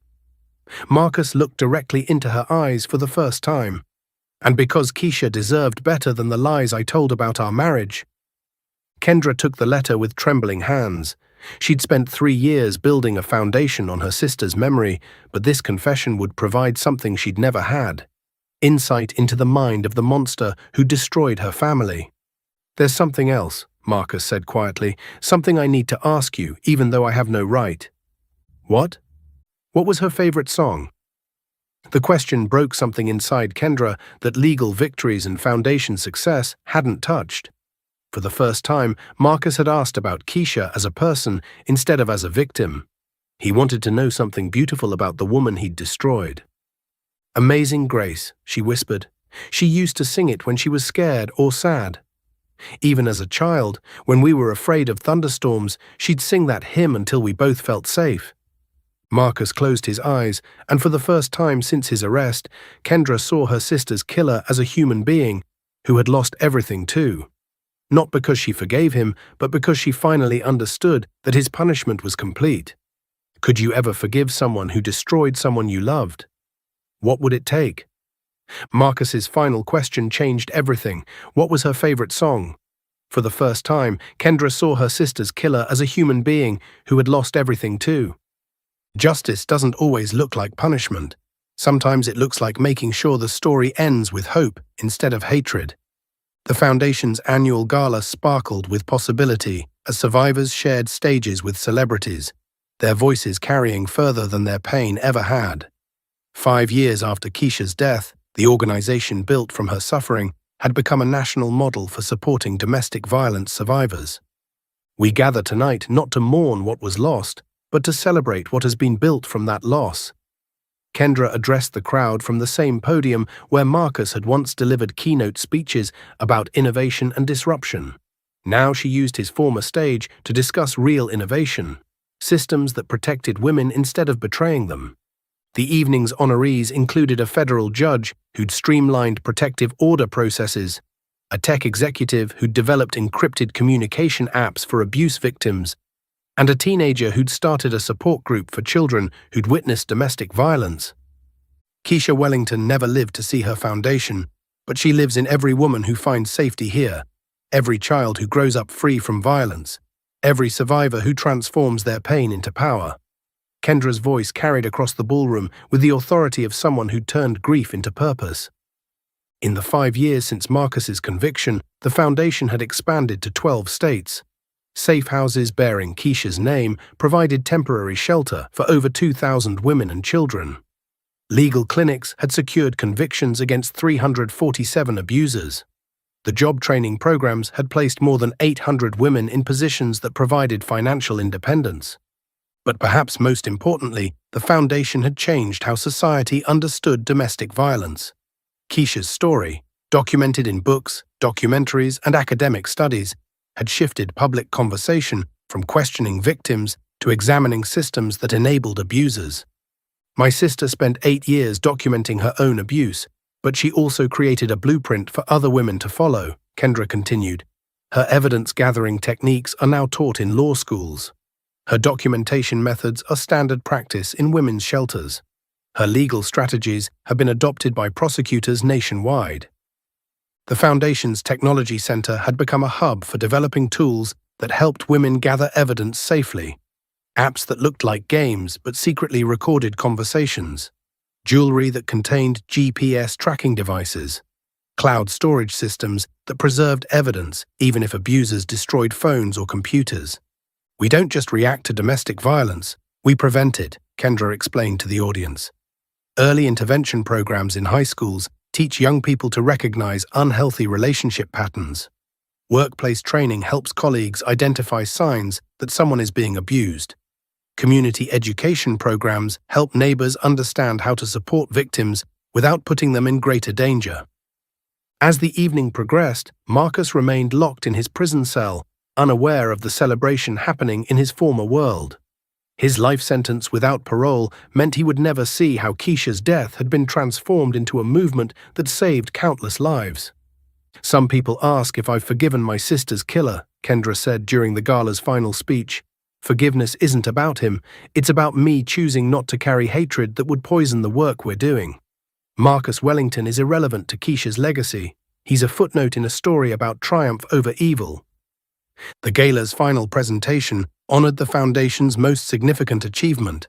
[SPEAKER 1] Marcus looked directly into her eyes for the first time. "And because Keisha deserved better than the lies I told about our marriage." Kendra took the letter with trembling hands. She'd spent 3 years building a foundation on her sister's memory, but this confession would provide something she'd never had: insight into the mind of the monster who destroyed her family. "There's something else," Marcus said quietly, "something I need to ask you, even though I have no right." "What?" "What was her favorite song?" The question broke something inside Kendra that legal victories and Foundation success hadn't touched. For the first time, Marcus had asked about Keisha as a person instead of as a victim. He wanted to know something beautiful about the woman he'd destroyed. "Amazing Grace," she whispered. "She used to sing it when she was scared or sad." Even as a child, when we were afraid of thunderstorms, she'd sing that hymn until we both felt safe. Marcus closed his eyes, and for the first time since his arrest, Kendra saw her sister's killer as a human being who had lost everything too. Not because she forgave him, but because she finally understood that his punishment was complete. Could you ever forgive someone who destroyed someone you loved? What would it take? Marcus's final question changed everything. What was her favorite song? For the first time, Kendra saw her sister's killer as a human being who had lost everything too. Justice doesn't always look like punishment. Sometimes it looks like making sure the story ends with hope instead of hatred. The Foundation's annual gala sparkled with possibility as survivors shared stages with celebrities, their voices carrying further than their pain ever had. 5 years after Keisha's death, the organization built from her suffering had become a national model for supporting domestic violence survivors. We gather tonight not to mourn what was lost, but to celebrate what has been built from that loss. Kendra addressed the crowd from the same podium where Marcus had once delivered keynote speeches about innovation and disruption. Now she used his former stage to discuss real innovation, systems that protected women instead of betraying them. The evening's honorees included a federal judge who'd streamlined protective order processes, a tech executive who'd developed encrypted communication apps for abuse victims, and a teenager who'd started a support group for children who'd witnessed domestic violence. Keisha Wellington never lived to see her foundation, but she lives in every woman who finds safety here, every child who grows up free from violence, every survivor who transforms their pain into power. Kendra's voice carried across the ballroom with the authority of someone who'd turned grief into purpose. In the 5 years since Marcus's conviction, the foundation had expanded to 12 states. Safe houses bearing Keisha's name provided temporary shelter for over 2,000 women and children. Legal clinics had secured convictions against 347 abusers. The job training programs had placed more than 800 women in positions that provided financial independence. But perhaps most importantly, the foundation had changed how society understood domestic violence. Keisha's story, documented in books, documentaries, and academic studies, had shifted public conversation from questioning victims to examining systems that enabled abusers. My sister spent 8 years documenting her own abuse, but she also created a blueprint for other women to follow, Kendra continued. Her evidence-gathering techniques are now taught in law schools. Her documentation methods are standard practice in women's shelters. Her legal strategies have been adopted by prosecutors nationwide. The Foundation's Technology Center had become a hub for developing tools that helped women gather evidence safely. Apps that looked like games but secretly recorded conversations. Jewelry that contained GPS tracking devices. Cloud storage systems that preserved evidence even if abusers destroyed phones or computers. We don't just react to domestic violence, we prevent it, Kendra explained to the audience. Early intervention programs in high schools teach young people to recognize unhealthy relationship patterns. Workplace training helps colleagues identify signs that someone is being abused. Community education programs help neighbors understand how to support victims without putting them in greater danger. As the evening progressed, Marcus remained locked in his prison cell, unaware of the celebration happening in his former world. His life sentence without parole meant he would never see how Keisha's death had been transformed into a movement that saved countless lives. Some people ask if I've forgiven my sister's killer, Kendra said during the gala's final speech. Forgiveness isn't about him, it's about me choosing not to carry hatred that would poison the work we're doing. Marcus Wellington is irrelevant to Keisha's legacy. He's a footnote in a story about triumph over evil. The gala's final presentation honored the Foundation's most significant achievement,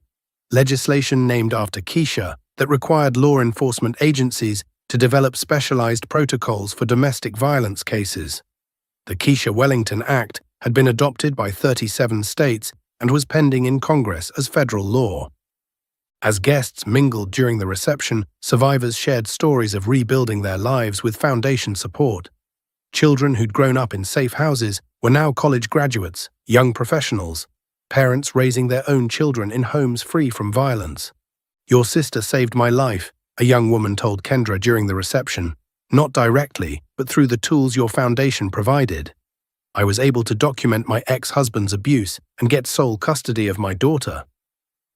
[SPEAKER 1] legislation named after Keisha that required law enforcement agencies to develop specialized protocols for domestic violence cases. The Keisha Wellington Act had been adopted by 37 states and was pending in Congress as federal law. As guests mingled during the reception, survivors shared stories of rebuilding their lives with Foundation support. Children who'd grown up in safe houses were now college graduates, young professionals, parents raising their own children in homes free from violence. Your sister saved my life, a young woman told Kendra during the reception, not directly, but but through the tools your foundation provided. I was able to document my ex-husband's abuse and get sole custody of my daughter.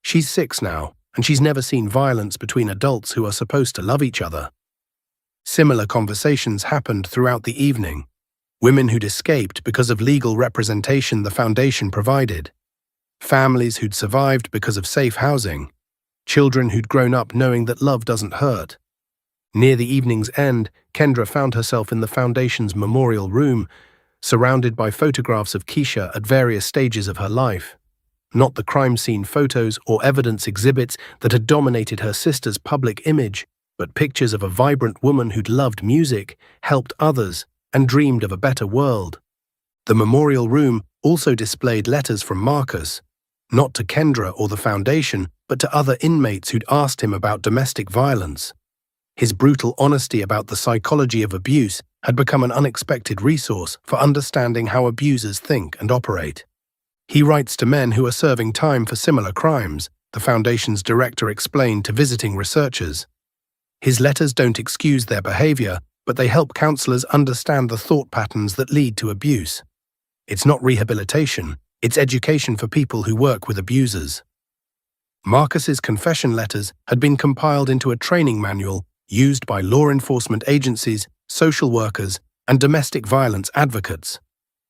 [SPEAKER 1] She's 6 now, and she's never seen violence between adults who are supposed to love each other. Similar conversations happened throughout the evening. Women who'd escaped because of legal representation the foundation provided. Families who'd survived because of safe housing. Children who'd grown up knowing that love doesn't hurt. Near the evening's end, Kendra found herself in the foundation's memorial room, surrounded by photographs of Keisha at various stages of her life. Not the crime scene photos or evidence exhibits that had dominated her sister's public image, but pictures of a vibrant woman who'd loved music, helped others, and dreamed of a better world. The memorial room also displayed letters from Marcus, not to Kendra or the foundation, but to other inmates who'd asked him about domestic violence. His brutal honesty about the psychology of abuse had become an unexpected resource for understanding how abusers think and operate. He writes to men who are serving time for similar crimes, the foundation's director explained to visiting researchers. His letters don't excuse their behavior, but they help counselors understand the thought patterns that lead to abuse. It's not rehabilitation, it's education for people who work with abusers. Marcus's confession letters had been compiled into a training manual used by law enforcement agencies, social workers, and domestic violence advocates.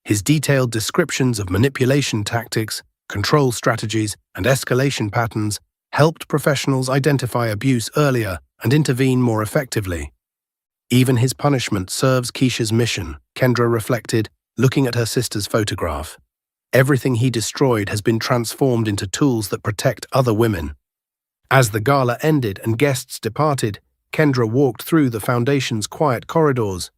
[SPEAKER 1] His detailed descriptions of manipulation tactics, control strategies, and escalation patterns helped professionals identify abuse earlier and intervene more effectively. Even his punishment serves Keisha's mission, Kendra reflected, looking at her sister's photograph. Everything he destroyed has been transformed into tools that protect other women. As the gala ended and guests departed, Kendra walked through the foundation's quiet corridors,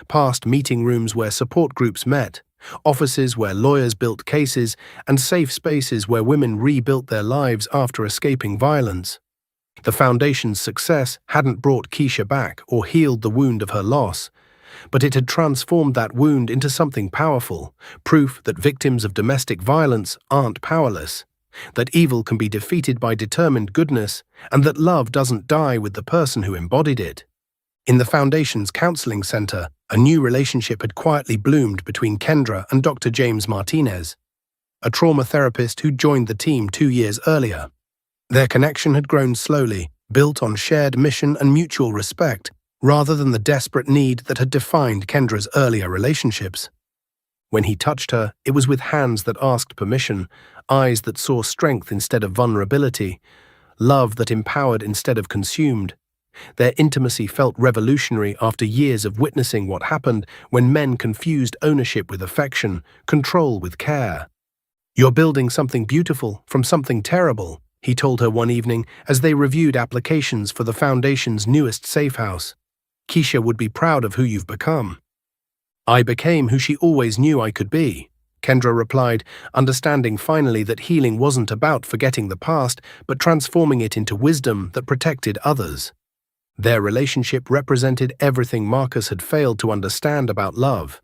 [SPEAKER 1] past meeting rooms where support groups met, offices where lawyers built cases, and safe spaces where women rebuilt their lives after escaping violence. The foundation's success hadn't brought Keisha back or healed the wound of her loss, but it had transformed that wound into something powerful, proof that victims of domestic violence aren't powerless, that evil can be defeated by determined goodness, and that love doesn't die with the person who embodied it. In the foundation's counseling center, a new relationship had quietly bloomed between Kendra and Dr. James Martinez, a trauma therapist who joined the team 2 years earlier. Their connection had grown slowly, built on shared mission and mutual respect, rather than the desperate need that had defined Kendra's earlier relationships. When he touched her, it was with hands that asked permission, eyes that saw strength instead of vulnerability, love that empowered instead of consumed. Their intimacy felt revolutionary after years of witnessing what happened when men confused ownership with affection, control with care. "You're building something beautiful from something terrible," he told her one evening as they reviewed applications for the foundation's newest safe house. "Keisha would be proud of who you've become." "I became who she always knew I could be," Kendra replied, understanding finally that healing wasn't about forgetting the past, but transforming it into wisdom that protected others. Their relationship represented everything Marcus had failed to understand about love.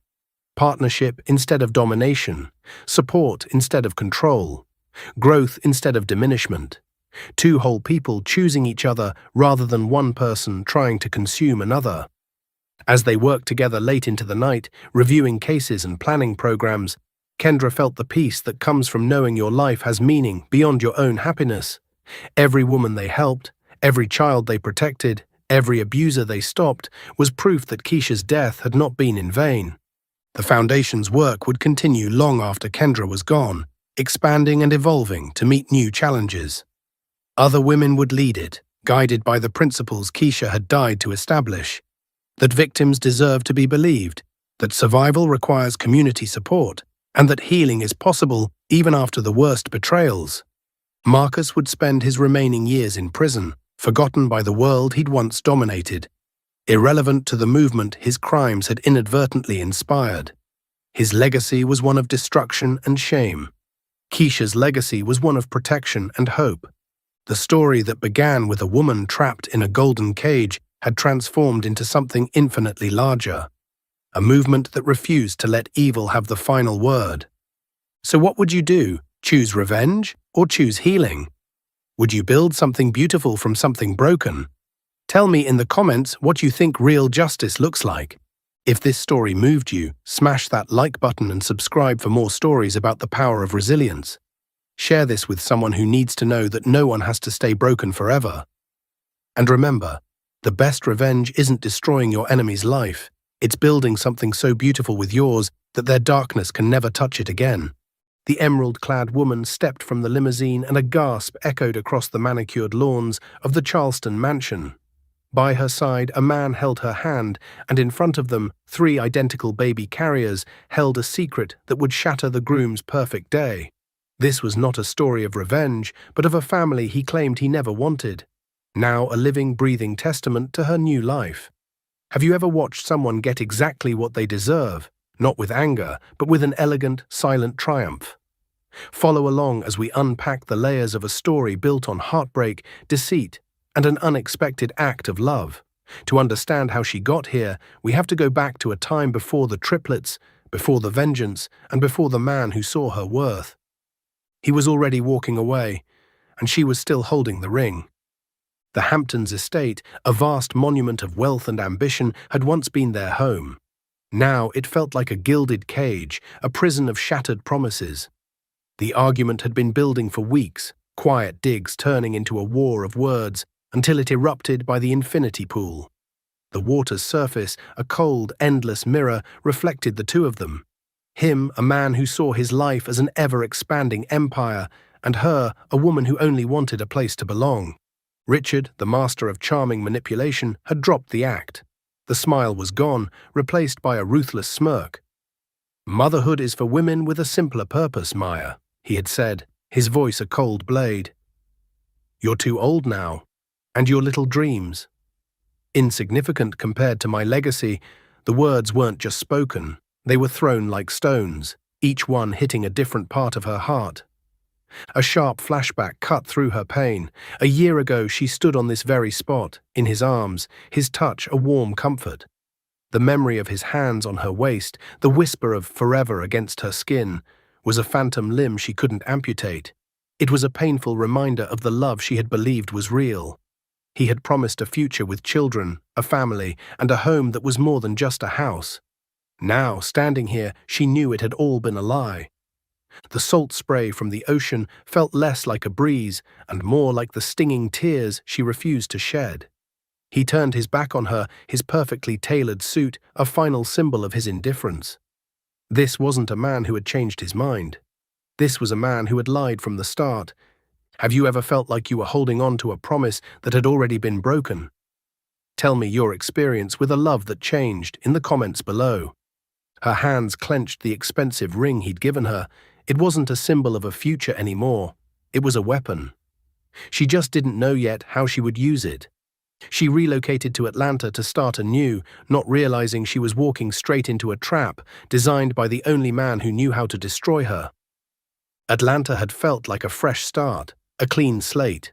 [SPEAKER 1] Partnership instead of domination, support instead of control, growth instead of diminishment. Two whole people choosing each other rather than one person trying to consume another. As they worked together late into the night, reviewing cases and planning programs, Kendra felt the peace that comes from knowing your life has meaning beyond your own happiness. Every woman they helped, every child they protected, every abuser they stopped was proof that Keisha's death had not been in vain. The foundation's work would continue long after Kendra was gone, expanding and evolving to meet new challenges. Other women would lead it, guided by the principles Keisha had died to establish. That victims deserve to be believed, that survival requires community support, and that healing is possible even after the worst betrayals. Marcus would spend his remaining years in prison, forgotten by the world he'd once dominated. Irrelevant to the movement his crimes had inadvertently inspired. His legacy was one of destruction and shame. Keisha's legacy was one of protection and hope. The story that began with a woman trapped in a golden cage had transformed into something infinitely larger. A movement that refused to let evil have the final word. So what would you do? Choose revenge or choose healing? Would you build something beautiful from something broken? Tell me in the comments what you think real justice looks like. If this story moved you, smash that like button and subscribe for more stories about the power of resilience. Share this with someone who needs to know that no one has to stay broken forever. And remember, the best revenge isn't destroying your enemy's life, it's building something so beautiful with yours that their darkness can never touch it again. The emerald-clad woman stepped from the limousine and a gasp echoed across the manicured lawns of the Charleston mansion. By her side, a man held her hand, and in front of them, 3 identical baby carriers held a secret that would shatter the groom's perfect day. This was not a story of revenge, but of a family he claimed he never wanted. Now a living, breathing testament to her new life. Have you ever watched someone get exactly what they deserve, not with anger, but with an elegant, silent triumph? Follow along as we unpack the layers of a story built on heartbreak, deceit, and an unexpected act of love. To understand how she got here, we have to go back to a time before the triplets, before the vengeance, and before the man who saw her worth. He was already walking away, and she was still holding the ring. The Hamptons estate, a vast monument of wealth and ambition, had once been their home. Now it felt like a gilded cage, a prison of shattered promises. The argument had been building for weeks, quiet digs turning into a war of words, until it erupted by the infinity pool. The water's surface, a cold, endless mirror, reflected the two of them. Him, a man who saw his life as an ever-expanding empire, and her, a woman who only wanted a place to belong. Richard, the master of charming manipulation, had dropped the act. The smile was gone, replaced by a ruthless smirk. "Motherhood is for women with a simpler purpose, Maya," he had said, his voice a cold blade. "You're too old now. And your little dreams." Insignificant compared to my legacy, the words weren't just spoken, they were thrown like stones, each one hitting a different part of her heart. A sharp flashback cut through her pain. A year ago she stood on this very spot, in his arms, his touch a warm comfort. The memory of his hands on her waist, the whisper of forever against her skin, was a phantom limb she couldn't amputate. It was a painful reminder of the love she had believed was real. He had promised a future with children, a family, and a home that was more than just a house. Now, standing here, she knew it had all been a lie. The salt spray from the ocean felt less like a breeze and more like the stinging tears she refused to shed. He turned his back on her, his perfectly tailored suit a final symbol of his indifference. This wasn't a man who had changed his mind. This was a man who had lied from the start. Have you ever felt like you were holding on to a promise that had already been broken? Tell me your experience with a love that changed in the comments below. Her hands clenched the expensive ring he'd given her. It wasn't a symbol of a future anymore. It was a weapon. She just didn't know yet how she would use it. She relocated to Atlanta to start anew, not realizing she was walking straight into a trap designed by the only man who knew how to destroy her. Atlanta had felt like a fresh start, a clean slate.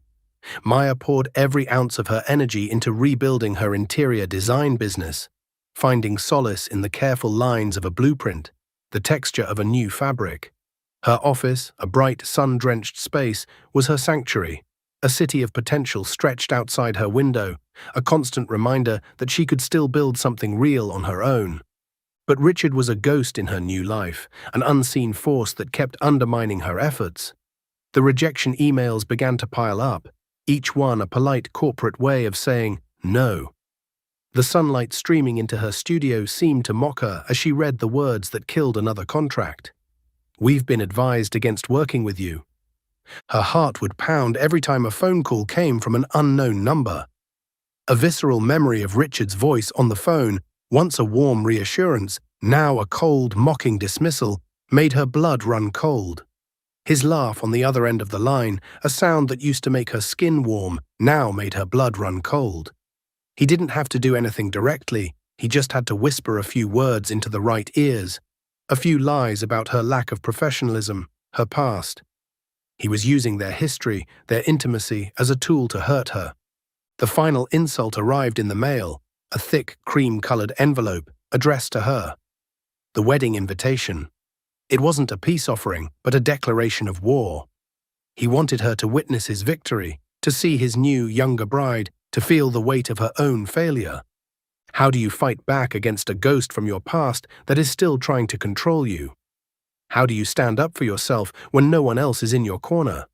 [SPEAKER 1] Maya poured every ounce of her energy into rebuilding her interior design business, finding solace in the careful lines of a blueprint, the texture of a new fabric. Her office, a bright, sun-drenched space, was her sanctuary, a city of potential stretched outside her window, a constant reminder that she could still build something real on her own. But Richard was a ghost in her new life, an unseen force that kept undermining her efforts. The rejection emails began to pile up, each one a polite corporate way of saying no. The sunlight streaming into her studio seemed to mock her as she read the words that killed another contract. "We've been advised against working with you." Her heart would pound every time a phone call came from an unknown number. A visceral memory of Richard's voice on the phone, once a warm reassurance, now a cold, mocking dismissal, made her blood run cold. His laugh on the other end of the line, a sound that used to make her skin warm, now made her blood run cold. He didn't have to do anything directly, he just had to whisper a few words into the right ears, a few lies about her lack of professionalism, her past. He was using their history, their intimacy, as a tool to hurt her. The final insult arrived in the mail, a thick, cream-colored envelope addressed to her. The wedding invitation. It wasn't a peace offering, but a declaration of war. He wanted her to witness his victory, to see his new, younger bride, to feel the weight of her own failure. How do you fight back against a ghost from your past that is still trying to control you? How do you stand up for yourself when no one else is in your corner?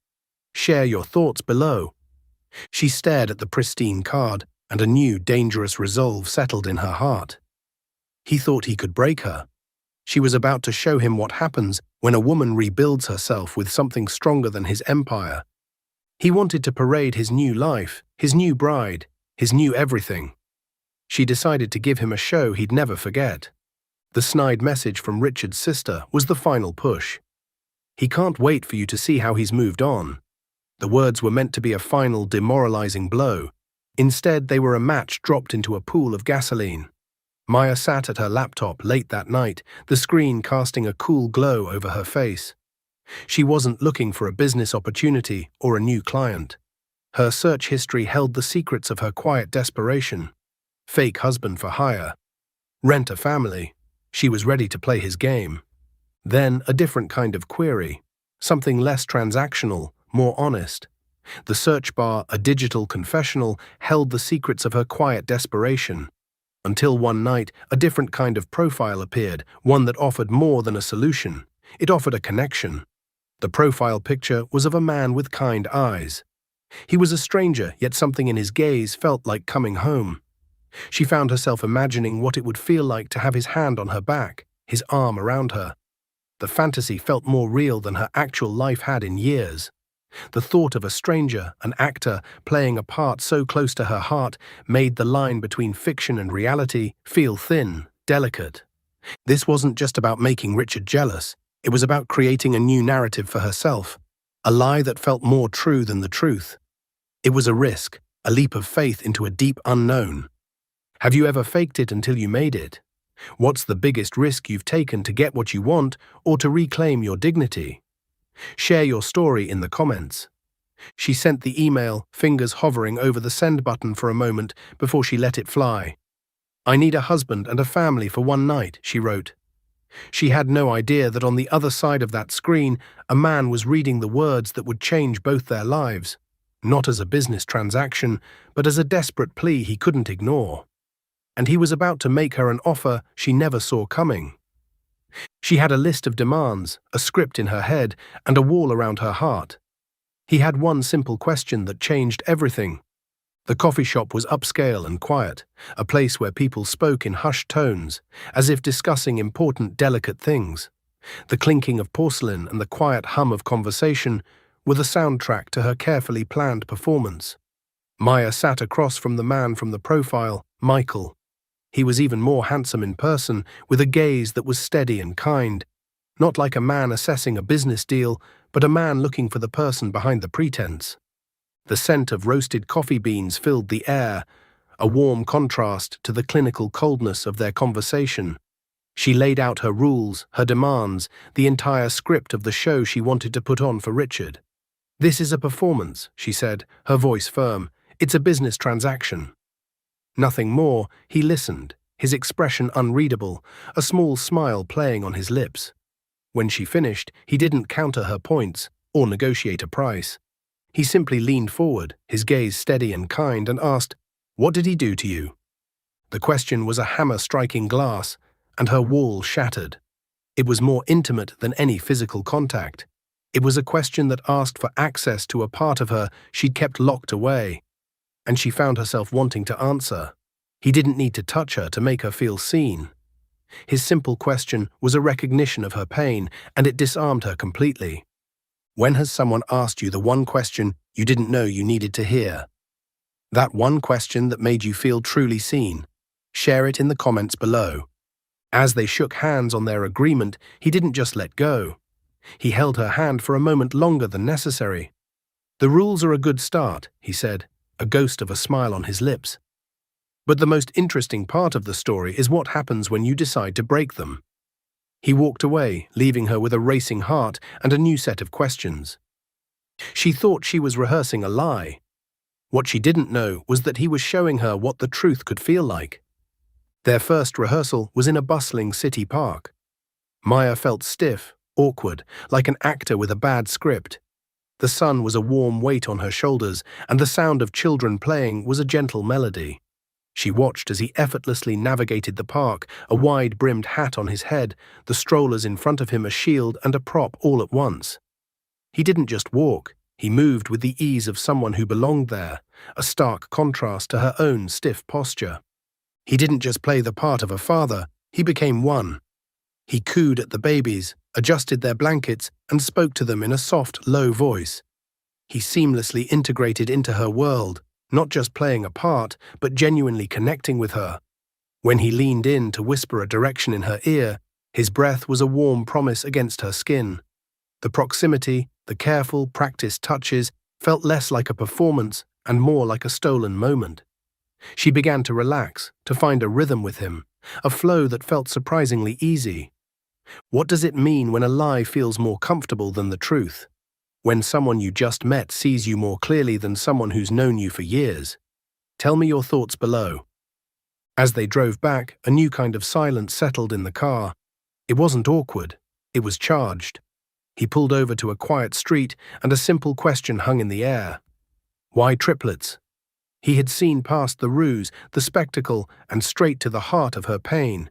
[SPEAKER 1] Share your thoughts below. She stared at the pristine card, and a new, dangerous resolve settled in her heart. He thought he could break her. She was about to show him what happens when a woman rebuilds herself with something stronger than his empire. He wanted to parade his new life, his new bride, his new everything. She decided to give him a show he'd never forget. The snide message from Richard's sister was the final push. "He can't wait for you to see how he's moved on." The words were meant to be a final, demoralizing blow. Instead, they were a match dropped into a pool of gasoline. Maya sat at her laptop late that night, the screen casting a cool glow over her face. She wasn't looking for a business opportunity or a new client. Her search history held the secrets of her quiet desperation. Fake husband for hire. Rent a family. She was ready to play his game. Then a different kind of query. Something less transactional, more honest. The search bar, a digital confessional, held the secrets of her quiet desperation. Until one night, a different kind of profile appeared, one that offered more than a solution. It offered a connection. The profile picture was of a man with kind eyes. He was a stranger, yet something in his gaze felt like coming home. She found herself imagining what it would feel like to have his hand on her back, his arm around her. The fantasy felt more real than her actual life had in years. The thought of a stranger, an actor, playing a part so close to her heart made the line between fiction and reality feel thin, delicate. This wasn't just about making Richard jealous. It was about creating a new narrative for herself, a lie that felt more true than the truth. It was a risk, a leap of faith into a deep unknown. Have you ever faked it until you made it? What's the biggest risk you've taken to get what you want or to reclaim your dignity? Share your story in the comments. She sent the email, fingers hovering over the send button for a moment before she let it fly. "I need a husband and a family for one night," she wrote. She had no idea that on the other side of that screen, a man was reading the words that would change both their lives, not as a business transaction, but as a desperate plea he couldn't ignore. And he was about to make her an offer she never saw coming. She had a list of demands, a script in her head, and a wall around her heart. He had one simple question that changed everything. The coffee shop was upscale and quiet, a place where people spoke in hushed tones, as if discussing important, delicate things. The clinking of porcelain and the quiet hum of conversation were the soundtrack to her carefully planned performance. Maya sat across from the man from the profile, Michael. He was even more handsome in person, with a gaze that was steady and kind, not like a man assessing a business deal, but a man looking for the person behind the pretense. The scent of roasted coffee beans filled the air, a warm contrast to the clinical coldness of their conversation. She laid out her rules, her demands, the entire script of the show she wanted to put on for Richard. "This is a performance," she said, her voice firm. "It's a business transaction." Nothing more. He listened, his expression unreadable, a small smile playing on his lips. When she finished, he didn't counter her points or negotiate a price. He simply leaned forward, his gaze steady and kind, and asked, "What did he do to you?" The question was a hammer striking glass, and her wall shattered. It was more intimate than any physical contact. It was a question that asked for access to a part of her she'd kept locked away. And she found herself wanting to answer. He didn't need to touch her to make her feel seen. His simple question was a recognition of her pain, and it disarmed her completely. When has someone asked you the one question you didn't know you needed to hear? That one question that made you feel truly seen? Share it in the comments below. As they shook hands on their agreement, he didn't just let go. He held her hand for a moment longer than necessary. "The rules are a good start," he said, a ghost of a smile on his lips. "But the most interesting part of the story is what happens when you decide to break them." He walked away, leaving her with a racing heart and a new set of questions. She thought she was rehearsing a lie. What she didn't know was that he was showing her what the truth could feel like. Their first rehearsal was in a bustling city park. Maya felt stiff, awkward, like an actor with a bad script. The sun was a warm weight on her shoulders, and the sound of children playing was a gentle melody. She watched as he effortlessly navigated the park, a wide-brimmed hat on his head, the strollers in front of him a shield and a prop all at once. He didn't just walk, he moved with the ease of someone who belonged there, a stark contrast to her own stiff posture. He didn't just play the part of a father, he became one. He cooed at the babies, adjusted their blankets, and spoke to them in a soft, low voice. He seamlessly integrated into her world, not just playing a part, but genuinely connecting with her. When he leaned in to whisper a direction in her ear, his breath was a warm promise against her skin. The proximity, the careful, practiced touches, felt less like a performance and more like a stolen moment. She began to relax, to find a rhythm with him, a flow that felt surprisingly easy. What does it mean when a lie feels more comfortable than the truth? When someone you just met sees you more clearly than someone who's known you for years? Tell me your thoughts below. As they drove back, a new kind of silence settled in the car. It wasn't awkward, it was charged. He pulled over to a quiet street, and a simple question hung in the air. Why triplets? He had seen past the ruse, the spectacle, and straight to the heart of her pain.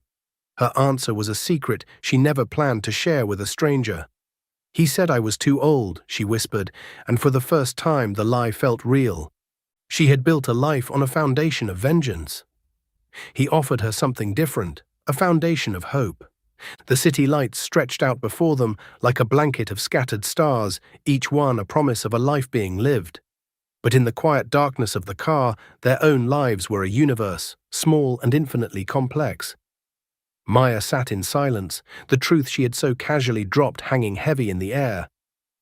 [SPEAKER 1] Her answer was a secret she never planned to share with a stranger. He said I was too old, she whispered, and for the first time the lie felt real. She had built a life on a foundation of vengeance. He offered her something different, a foundation of hope. The city lights stretched out before them like a blanket of scattered stars, each one a promise of a life being lived. But in the quiet darkness of the car, their own lives were a universe, small and infinitely complex. Maya sat in silence, the truth she had so casually dropped hanging heavy in the air.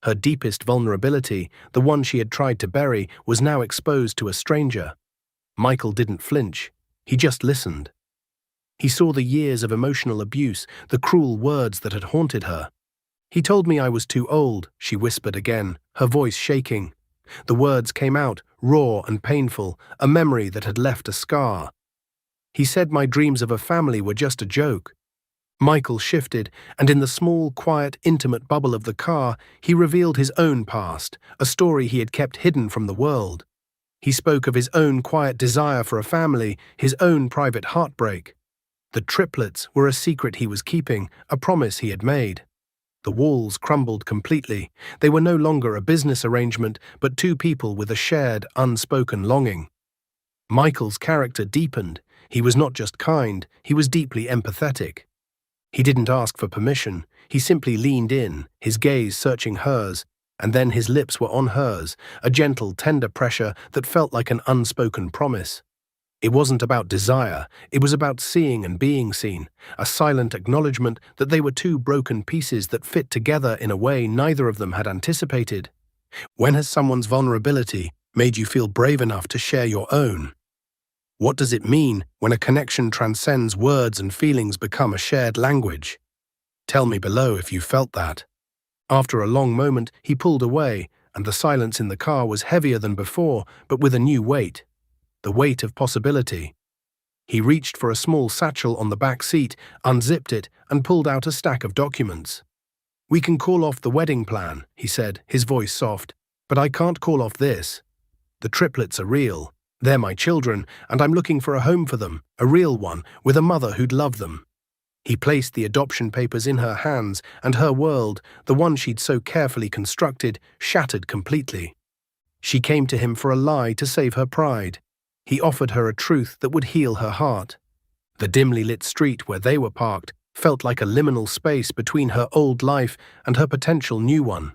[SPEAKER 1] Her deepest vulnerability, the one she had tried to bury, was now exposed to a stranger. Michael didn't flinch. He just listened. He saw the years of emotional abuse, the cruel words that had haunted her. He told me I was too old, she whispered again, her voice shaking. The words came out, raw and painful, a memory that had left a scar. He said my dreams of a family were just a joke. Michael shifted, and in the small, quiet, intimate bubble of the car, he revealed his own past, a story he had kept hidden from the world. He spoke of his own quiet desire for a family, his own private heartbreak. The triplets were a secret he was keeping, a promise he had made. The walls crumbled completely. They were no longer a business arrangement, but two people with a shared, unspoken longing. Michael's character deepened. He was not just kind, he was deeply empathetic. He didn't ask for permission. He simply leaned in, his gaze searching hers, and then his lips were on hers, a gentle, tender pressure that felt like an unspoken promise. It wasn't about desire, it was about seeing and being seen, a silent acknowledgement that they were two broken pieces that fit together in a way neither of them had anticipated. When has someone's vulnerability made you feel brave enough to share your own? What does it mean when a connection transcends words and feelings become a shared language? Tell me below if you felt that. After a long moment, he pulled away, and the silence in the car was heavier than before, but with a new weight. The weight of possibility. He reached for a small satchel on the back seat, unzipped it, and pulled out a stack of documents. We can call off the wedding plan, he said, his voice soft, but I can't call off this. The triplets are real. They're my children, and I'm looking for a home for them, a real one, with a mother who'd love them. He placed the adoption papers in her hands, and her world, the one she'd so carefully constructed, shattered completely. She came to him for a lie to save her pride. He offered her a truth that would heal her heart. The dimly lit street where they were parked felt like a liminal space between her old life and her potential new one.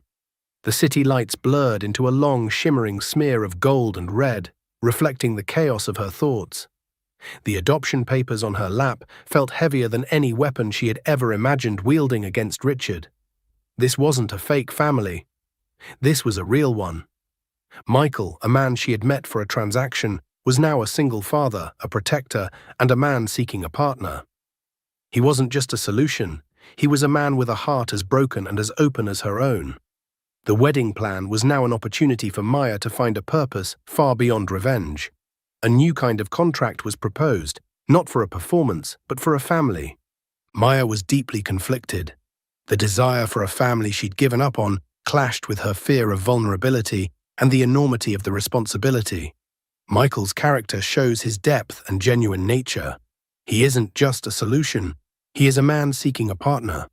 [SPEAKER 1] The city lights blurred into a long, shimmering smear of gold and red, reflecting the chaos of her thoughts. The adoption papers on her lap felt heavier than any weapon she had ever imagined wielding against Richard. This wasn't a fake family. This was a real one. Michael, a man she had met for a transaction, was now a single father, a protector, and a man seeking a partner. He wasn't just a solution. He was a man with a heart as broken and as open as her own. The wedding plan was now an opportunity for Maya to find a purpose far beyond revenge. A new kind of contract was proposed, not for a performance, but for a family. Maya was deeply conflicted. The desire for a family she'd given up on clashed with her fear of vulnerability and the enormity of the responsibility. Michael's character shows his depth and genuine nature. He isn't just a solution. He is a man seeking a partner.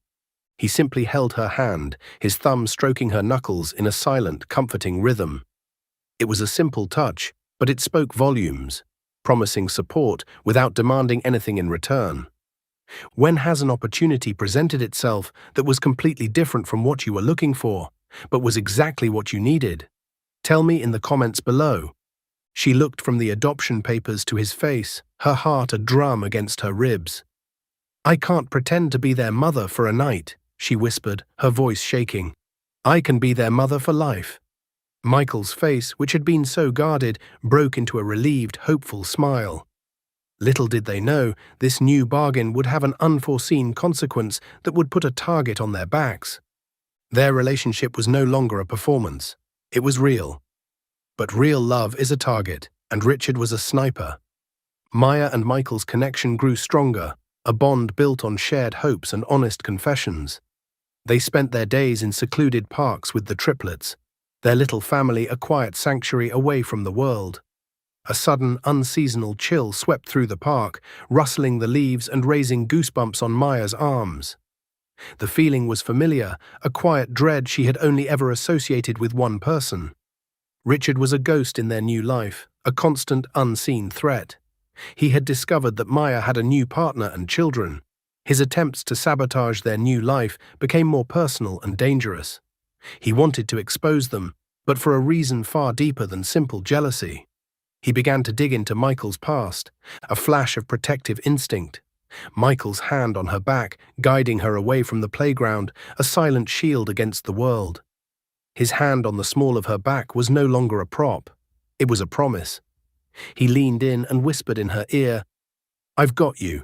[SPEAKER 1] He simply held her hand, his thumb stroking her knuckles in a silent, comforting rhythm. It was a simple touch, but it spoke volumes, promising support without demanding anything in return. When has an opportunity presented itself that was completely different from what you were looking for, but was exactly what you needed? Tell me in the comments below. She looked from the adoption papers to his face, her heart a drum against her ribs. "I can't pretend to be their mother for a night," she whispered, her voice shaking. "I can be their mother for life." Michael's face, which had been so guarded, broke into a relieved, hopeful smile. Little did they know, this new bargain would have an unforeseen consequence that would put a target on their backs. Their relationship was no longer a performance. It was real. But real love is a target, and Richard was a sniper. Maya and Michael's connection grew stronger, a bond built on shared hopes and honest confessions. They spent their days in secluded parks with the triplets, their little family a quiet sanctuary away from the world. A sudden, unseasonal chill swept through the park, rustling the leaves and raising goosebumps on Maya's arms. The feeling was familiar, a quiet dread she had only ever associated with one person. Richard was a ghost in their new life, a constant, unseen threat. He had discovered that Maya had a new partner and children. His attempts to sabotage their new life became more personal and dangerous. He wanted to expose them, but for a reason far deeper than simple jealousy. He began to dig into Michael's past, a flash of protective instinct. Michael's hand on her back, guiding her away from the playground, a silent shield against the world. His hand on the small of her back was no longer a prop. It was a promise. He leaned in and whispered in her ear, "I've got you."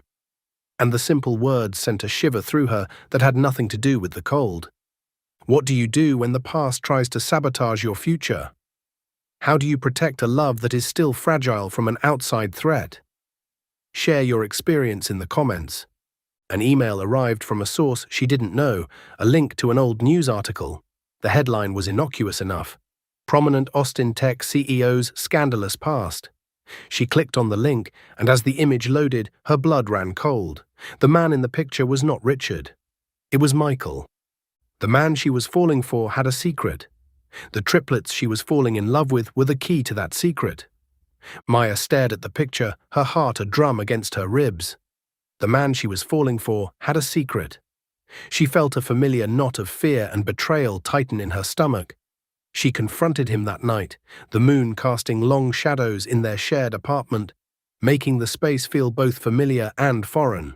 [SPEAKER 1] And the simple words sent a shiver through her that had nothing to do with the cold. What do you do when the past tries to sabotage your future? How do you protect a love that is still fragile from an outside threat? Share your experience in the comments. An email arrived from a source she didn't know, a link to an old news article. The headline was innocuous enough. Prominent Austin Tech CEO's scandalous past. She clicked on the link, and as the image loaded, her blood ran cold. The man in the picture was not Richard. It was Michael. The man she was falling for had a secret. The triplets she was falling in love with were the key to that secret. Maya stared at the picture, her heart a drum against her ribs. The man she was falling for had a secret. She felt a familiar knot of fear and betrayal tighten in her stomach. She confronted him that night, the moon casting long shadows in their shared apartment, making the space feel both familiar and foreign.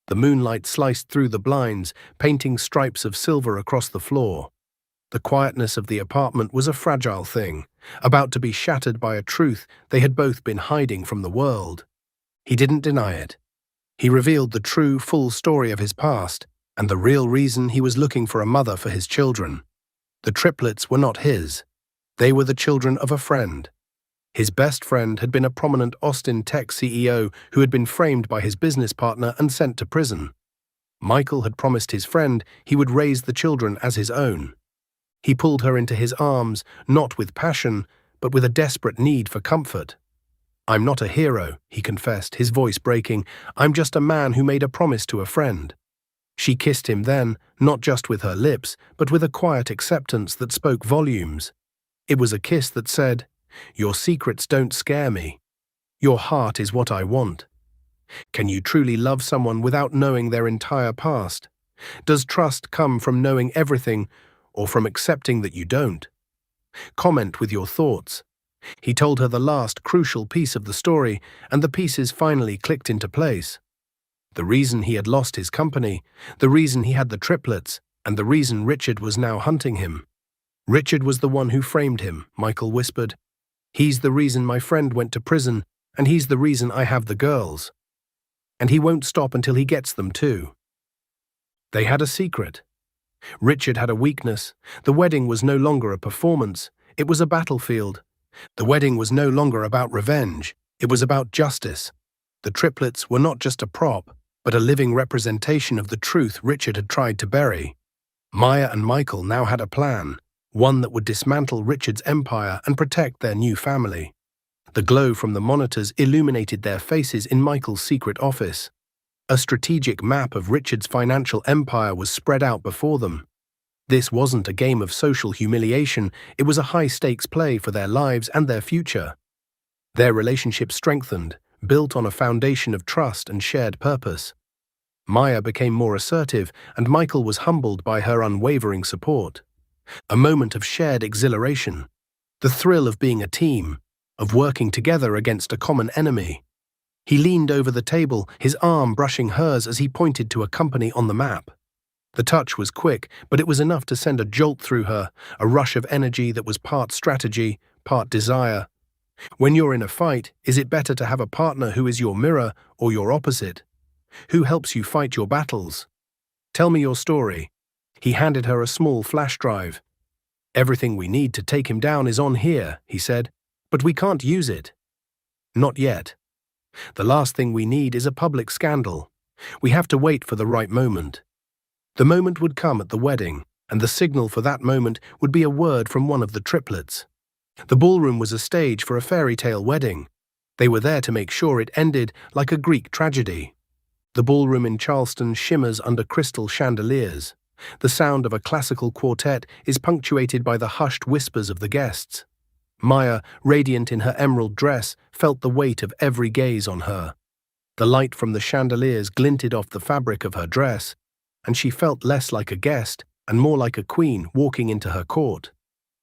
[SPEAKER 1] The moonlight sliced through the blinds, painting stripes of silver across the floor. The quietness of the apartment was a fragile thing, about to be shattered by a truth they had both been hiding from the world. He didn't deny it. He revealed the true, full story of his past, and the real reason he was looking for a mother for his children. The triplets were not his. They were the children of a friend. His best friend had been a prominent Austin Tech CEO who had been framed by his business partner and sent to prison. Michael had promised his friend he would raise the children as his own. He pulled her into his arms, not with passion, but with a desperate need for comfort. "I'm not a hero," he confessed, his voice breaking. "I'm just a man who made a promise to a friend." She kissed him then, not just with her lips, but with a quiet acceptance that spoke volumes. It was a kiss that said, "Your secrets don't scare me. Your heart is what I want." Can you truly love someone without knowing their entire past? Does trust come from knowing everything, or from accepting that you don't? Comment with your thoughts. He told her the last crucial piece of the story, and the pieces finally clicked into place. The reason he had lost his company, the reason he had the triplets, and the reason Richard was now hunting him. "Richard was the one who framed him," Michael whispered. "He's the reason my friend went to prison, and he's the reason I have the girls. And he won't stop until he gets them too." They had a secret. Richard had a weakness. The wedding was no longer a performance. It was a battlefield. The wedding was no longer about revenge. It was about justice. The triplets were not just a prop, but a living representation of the truth Richard had tried to bury. Maya and Michael now had a plan, one that would dismantle Richard's empire and protect their new family. The glow from the monitors illuminated their faces in Michael's secret office. A strategic map of Richard's financial empire was spread out before them. This wasn't a game of social humiliation, it was a high-stakes play for their lives and their future. Their relationship strengthened, built on a foundation of trust and shared purpose. Maya became more assertive, and Michael was humbled by her unwavering support. A moment of shared exhilaration. The thrill of being a team, of working together against a common enemy. He leaned over the table, his arm brushing hers as he pointed to a company on the map. The touch was quick, but it was enough to send a jolt through her, a rush of energy that was part strategy, part desire. When you're in a fight, is it better to have a partner who is your mirror or your opposite? Who helps you fight your battles? Tell me your story. He handed her a small flash drive. Everything we need to take him down is on here, he said, but we can't use it. Not yet. The last thing we need is a public scandal. We have to wait for the right moment. The moment would come at the wedding, and the signal for that moment would be a word from one of the triplets. The ballroom was a stage for a fairy tale wedding. They were there to make sure it ended like a Greek tragedy. The ballroom in Charleston shimmers under crystal chandeliers. The sound of a classical quartet is punctuated by the hushed whispers of the guests. Maya, radiant in her emerald dress, felt the weight of every gaze on her. The light from the chandeliers glinted off the fabric of her dress, and she felt less like a guest and more like a queen walking into her court.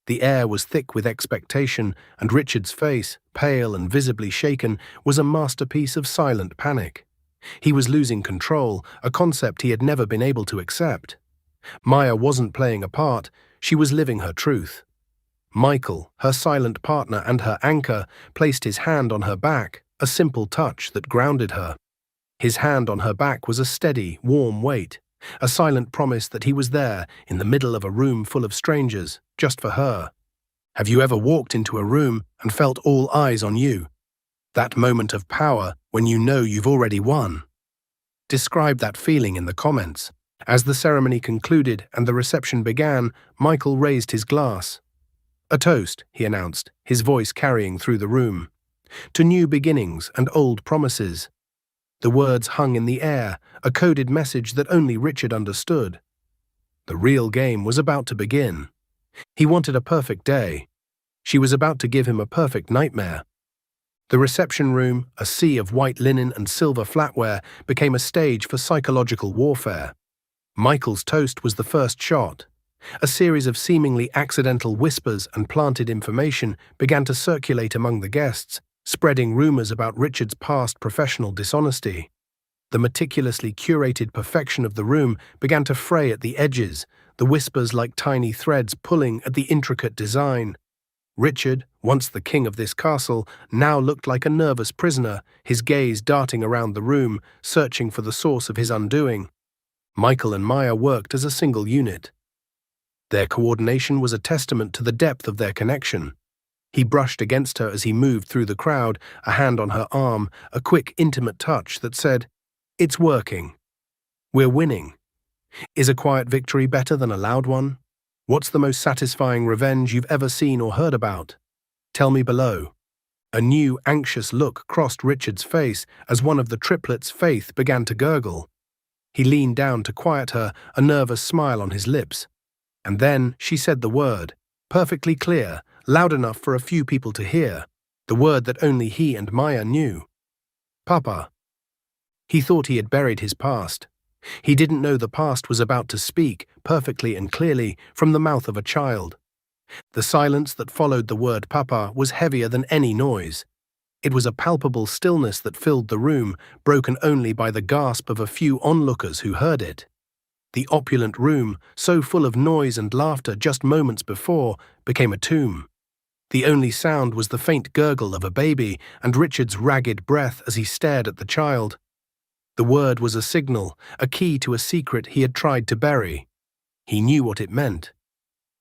[SPEAKER 1] The air was thick with expectation, and Richard's face, pale and visibly shaken, was a masterpiece of silent panic. He was losing control, a concept he had never been able to accept. Maya wasn't playing a part, she was living her truth. Michael, her silent partner and her anchor, placed his hand on her back, a simple touch that grounded her. His hand on her back was a steady, warm weight, a silent promise that he was there in the middle of a room full of strangers, just for her. Have you ever walked into a room and felt all eyes on you? That moment of power when you know you've already won. Describe that feeling in the comments. As the ceremony concluded and the reception began, Michael raised his glass. A toast, he announced, his voice carrying through the room. To new beginnings and old promises. The words hung in the air, a coded message that only Richard understood. The real game was about to begin. He wanted a perfect day. She was about to give him a perfect nightmare. The reception room, a sea of white linen and silver flatware, became a stage for psychological warfare. Michael's toast was the first shot. A series of seemingly accidental whispers and planted information began to circulate among the guests, spreading rumors about Richard's past professional dishonesty. The meticulously curated perfection of the room began to fray at the edges, the whispers like tiny threads pulling at the intricate design. Richard, once the king of this castle, now looked like a nervous prisoner, his gaze darting around the room, searching for the source of his undoing. Michael and Maya worked as a single unit. Their coordination was a testament to the depth of their connection. He brushed against her as he moved through the crowd, a hand on her arm, a quick, intimate touch that said, "It's working. We're winning. Is a quiet victory better than a loud one? What's the most satisfying revenge you've ever seen or heard about? Tell me below." A new, anxious look crossed Richard's face as one of the triplets' faith began to gurgle. He leaned down to quiet her, a nervous smile on his lips. And then she said the word, perfectly clear, loud enough for a few people to hear, the word that only he and Maya knew. Papa. He thought he had buried his past. He didn't know the past was about to speak, perfectly and clearly, from the mouth of a child. The silence that followed the word Papa was heavier than any noise. It was a palpable stillness that filled the room, broken only by the gasp of a few onlookers who heard it. The opulent room, so full of noise and laughter just moments before, became a tomb. The only sound was the faint gurgle of a baby and Richard's ragged breath as he stared at the child. The word was a signal, a key to a secret he had tried to bury. He knew what it meant.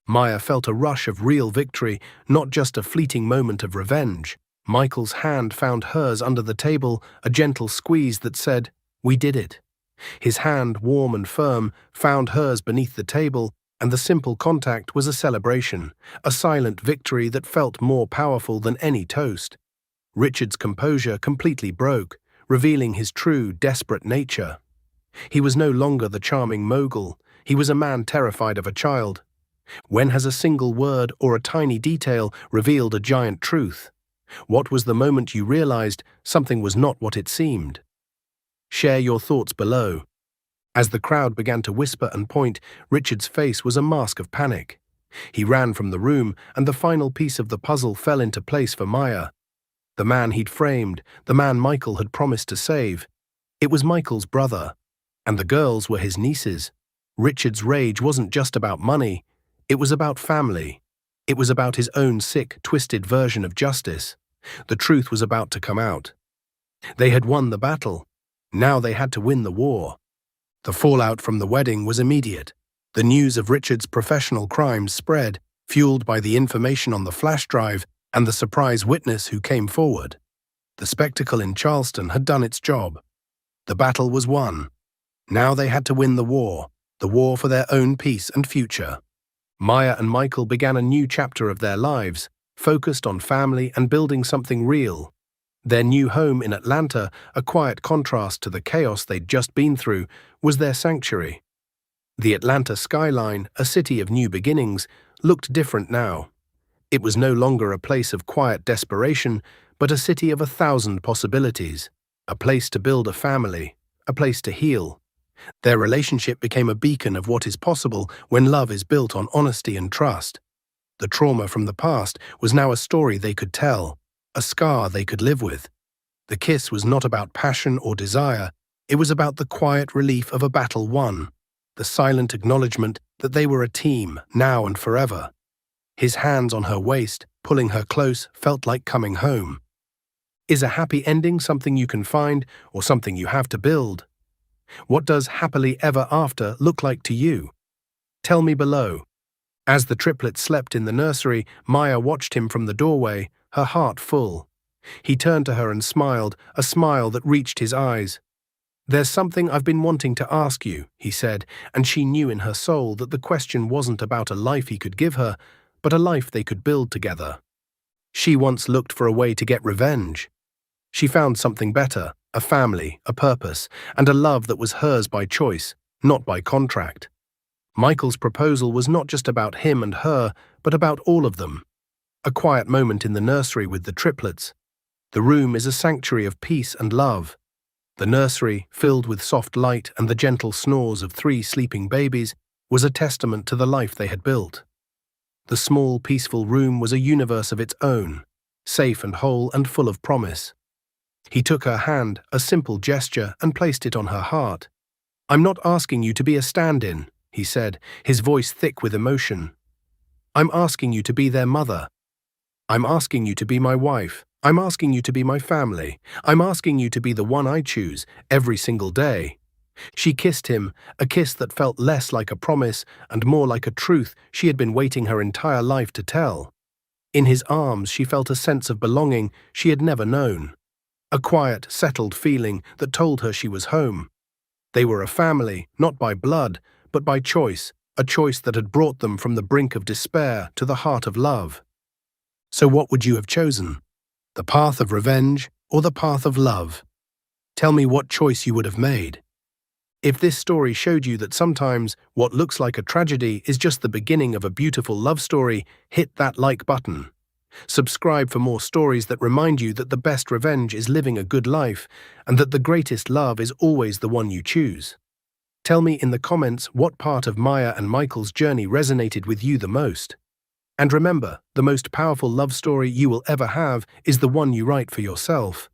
[SPEAKER 1] Maya felt a rush of real victory, not just a fleeting moment of revenge. Michael's hand found hers under the table, a gentle squeeze that said, "We did it." His hand, warm and firm, found hers beneath the table, and the simple contact was a celebration, a silent victory that felt more powerful than any toast. Richard's composure completely broke, revealing his true, desperate nature. He was no longer the charming mogul, he was a man terrified of a child. When has a single word or a tiny detail revealed a giant truth? What was the moment you realized something was not what it seemed? Share your thoughts below. As the crowd began to whisper and point, Richard's face was a mask of panic. He ran from the room, and the final piece of the puzzle fell into place for Maya. The man he'd framed, the man Michael had promised to save. It was Michael's brother, and the girls were his nieces. Richard's rage wasn't just about money, it was about family. It was about his own sick, twisted version of justice. The truth was about to come out. They had won the battle. Now they had to win the war. The fallout from the wedding was immediate. The news of Richard's professional crimes spread, fueled by the information on the flash drive and the surprise witness who came forward. The spectacle in Charleston had done its job. The battle was won. Now they had to win the war for their own peace and future. Maya and Michael began a new chapter of their lives, focused on family and building something real. Their new home in Atlanta, a quiet contrast to the chaos they'd just been through, was their sanctuary. The Atlanta skyline, a city of new beginnings, looked different now. It was no longer a place of quiet desperation, but a city of 1,000 possibilities, a place to build a family, a place to heal. Their relationship became a beacon of what is possible when love is built on honesty and trust. The trauma from the past was now a story they could tell, a scar they could live with. The kiss was not about passion or desire, it was about the quiet relief of a battle won, the silent acknowledgement that they were a team, now and forever. His hands on her waist, pulling her close, felt like coming home. Is a happy ending something you can find or something you have to build? What does happily ever after look like to you? Tell me below. As the triplets slept in the nursery, Maya watched him from the doorway, her heart full. He turned to her and smiled, a smile that reached his eyes. "There's something I've been wanting to ask you," he said, and she knew in her soul that the question wasn't about a life he could give her, but a life they could build together. She once looked for a way to get revenge. She found something better, a family, a purpose, and a love that was hers by choice, not by contract. Michael's proposal was not just about him and her, but about all of them. A quiet moment in the nursery with the triplets. The room is a sanctuary of peace and love. The nursery, filled with soft light and the gentle snores of 3 sleeping babies, was a testament to the life they had built. The small, peaceful room was a universe of its own, safe and whole and full of promise. He took her hand, a simple gesture, and placed it on her heart. "I'm not asking you to be a stand-in," he said, his voice thick with emotion. "I'm asking you to be their mother. I'm asking you to be my wife. I'm asking you to be my family. I'm asking you to be the one I choose, every single day." She kissed him, a kiss that felt less like a promise and more like a truth she had been waiting her entire life to tell. In his arms she felt a sense of belonging she had never known. A quiet, settled feeling that told her she was home. They were a family, not by blood, but by choice, a choice that had brought them from the brink of despair to the heart of love. So what would you have chosen? The path of revenge or the path of love? Tell me what choice you would have made. If this story showed you that sometimes what looks like a tragedy is just the beginning of a beautiful love story, hit that like button. Subscribe for more stories that remind you that the best revenge is living a good life and that the greatest love is always the one you choose. Tell me in the comments what part of Maya and Michael's journey resonated with you the most. And remember, the most powerful love story you will ever have is the one you write for yourself.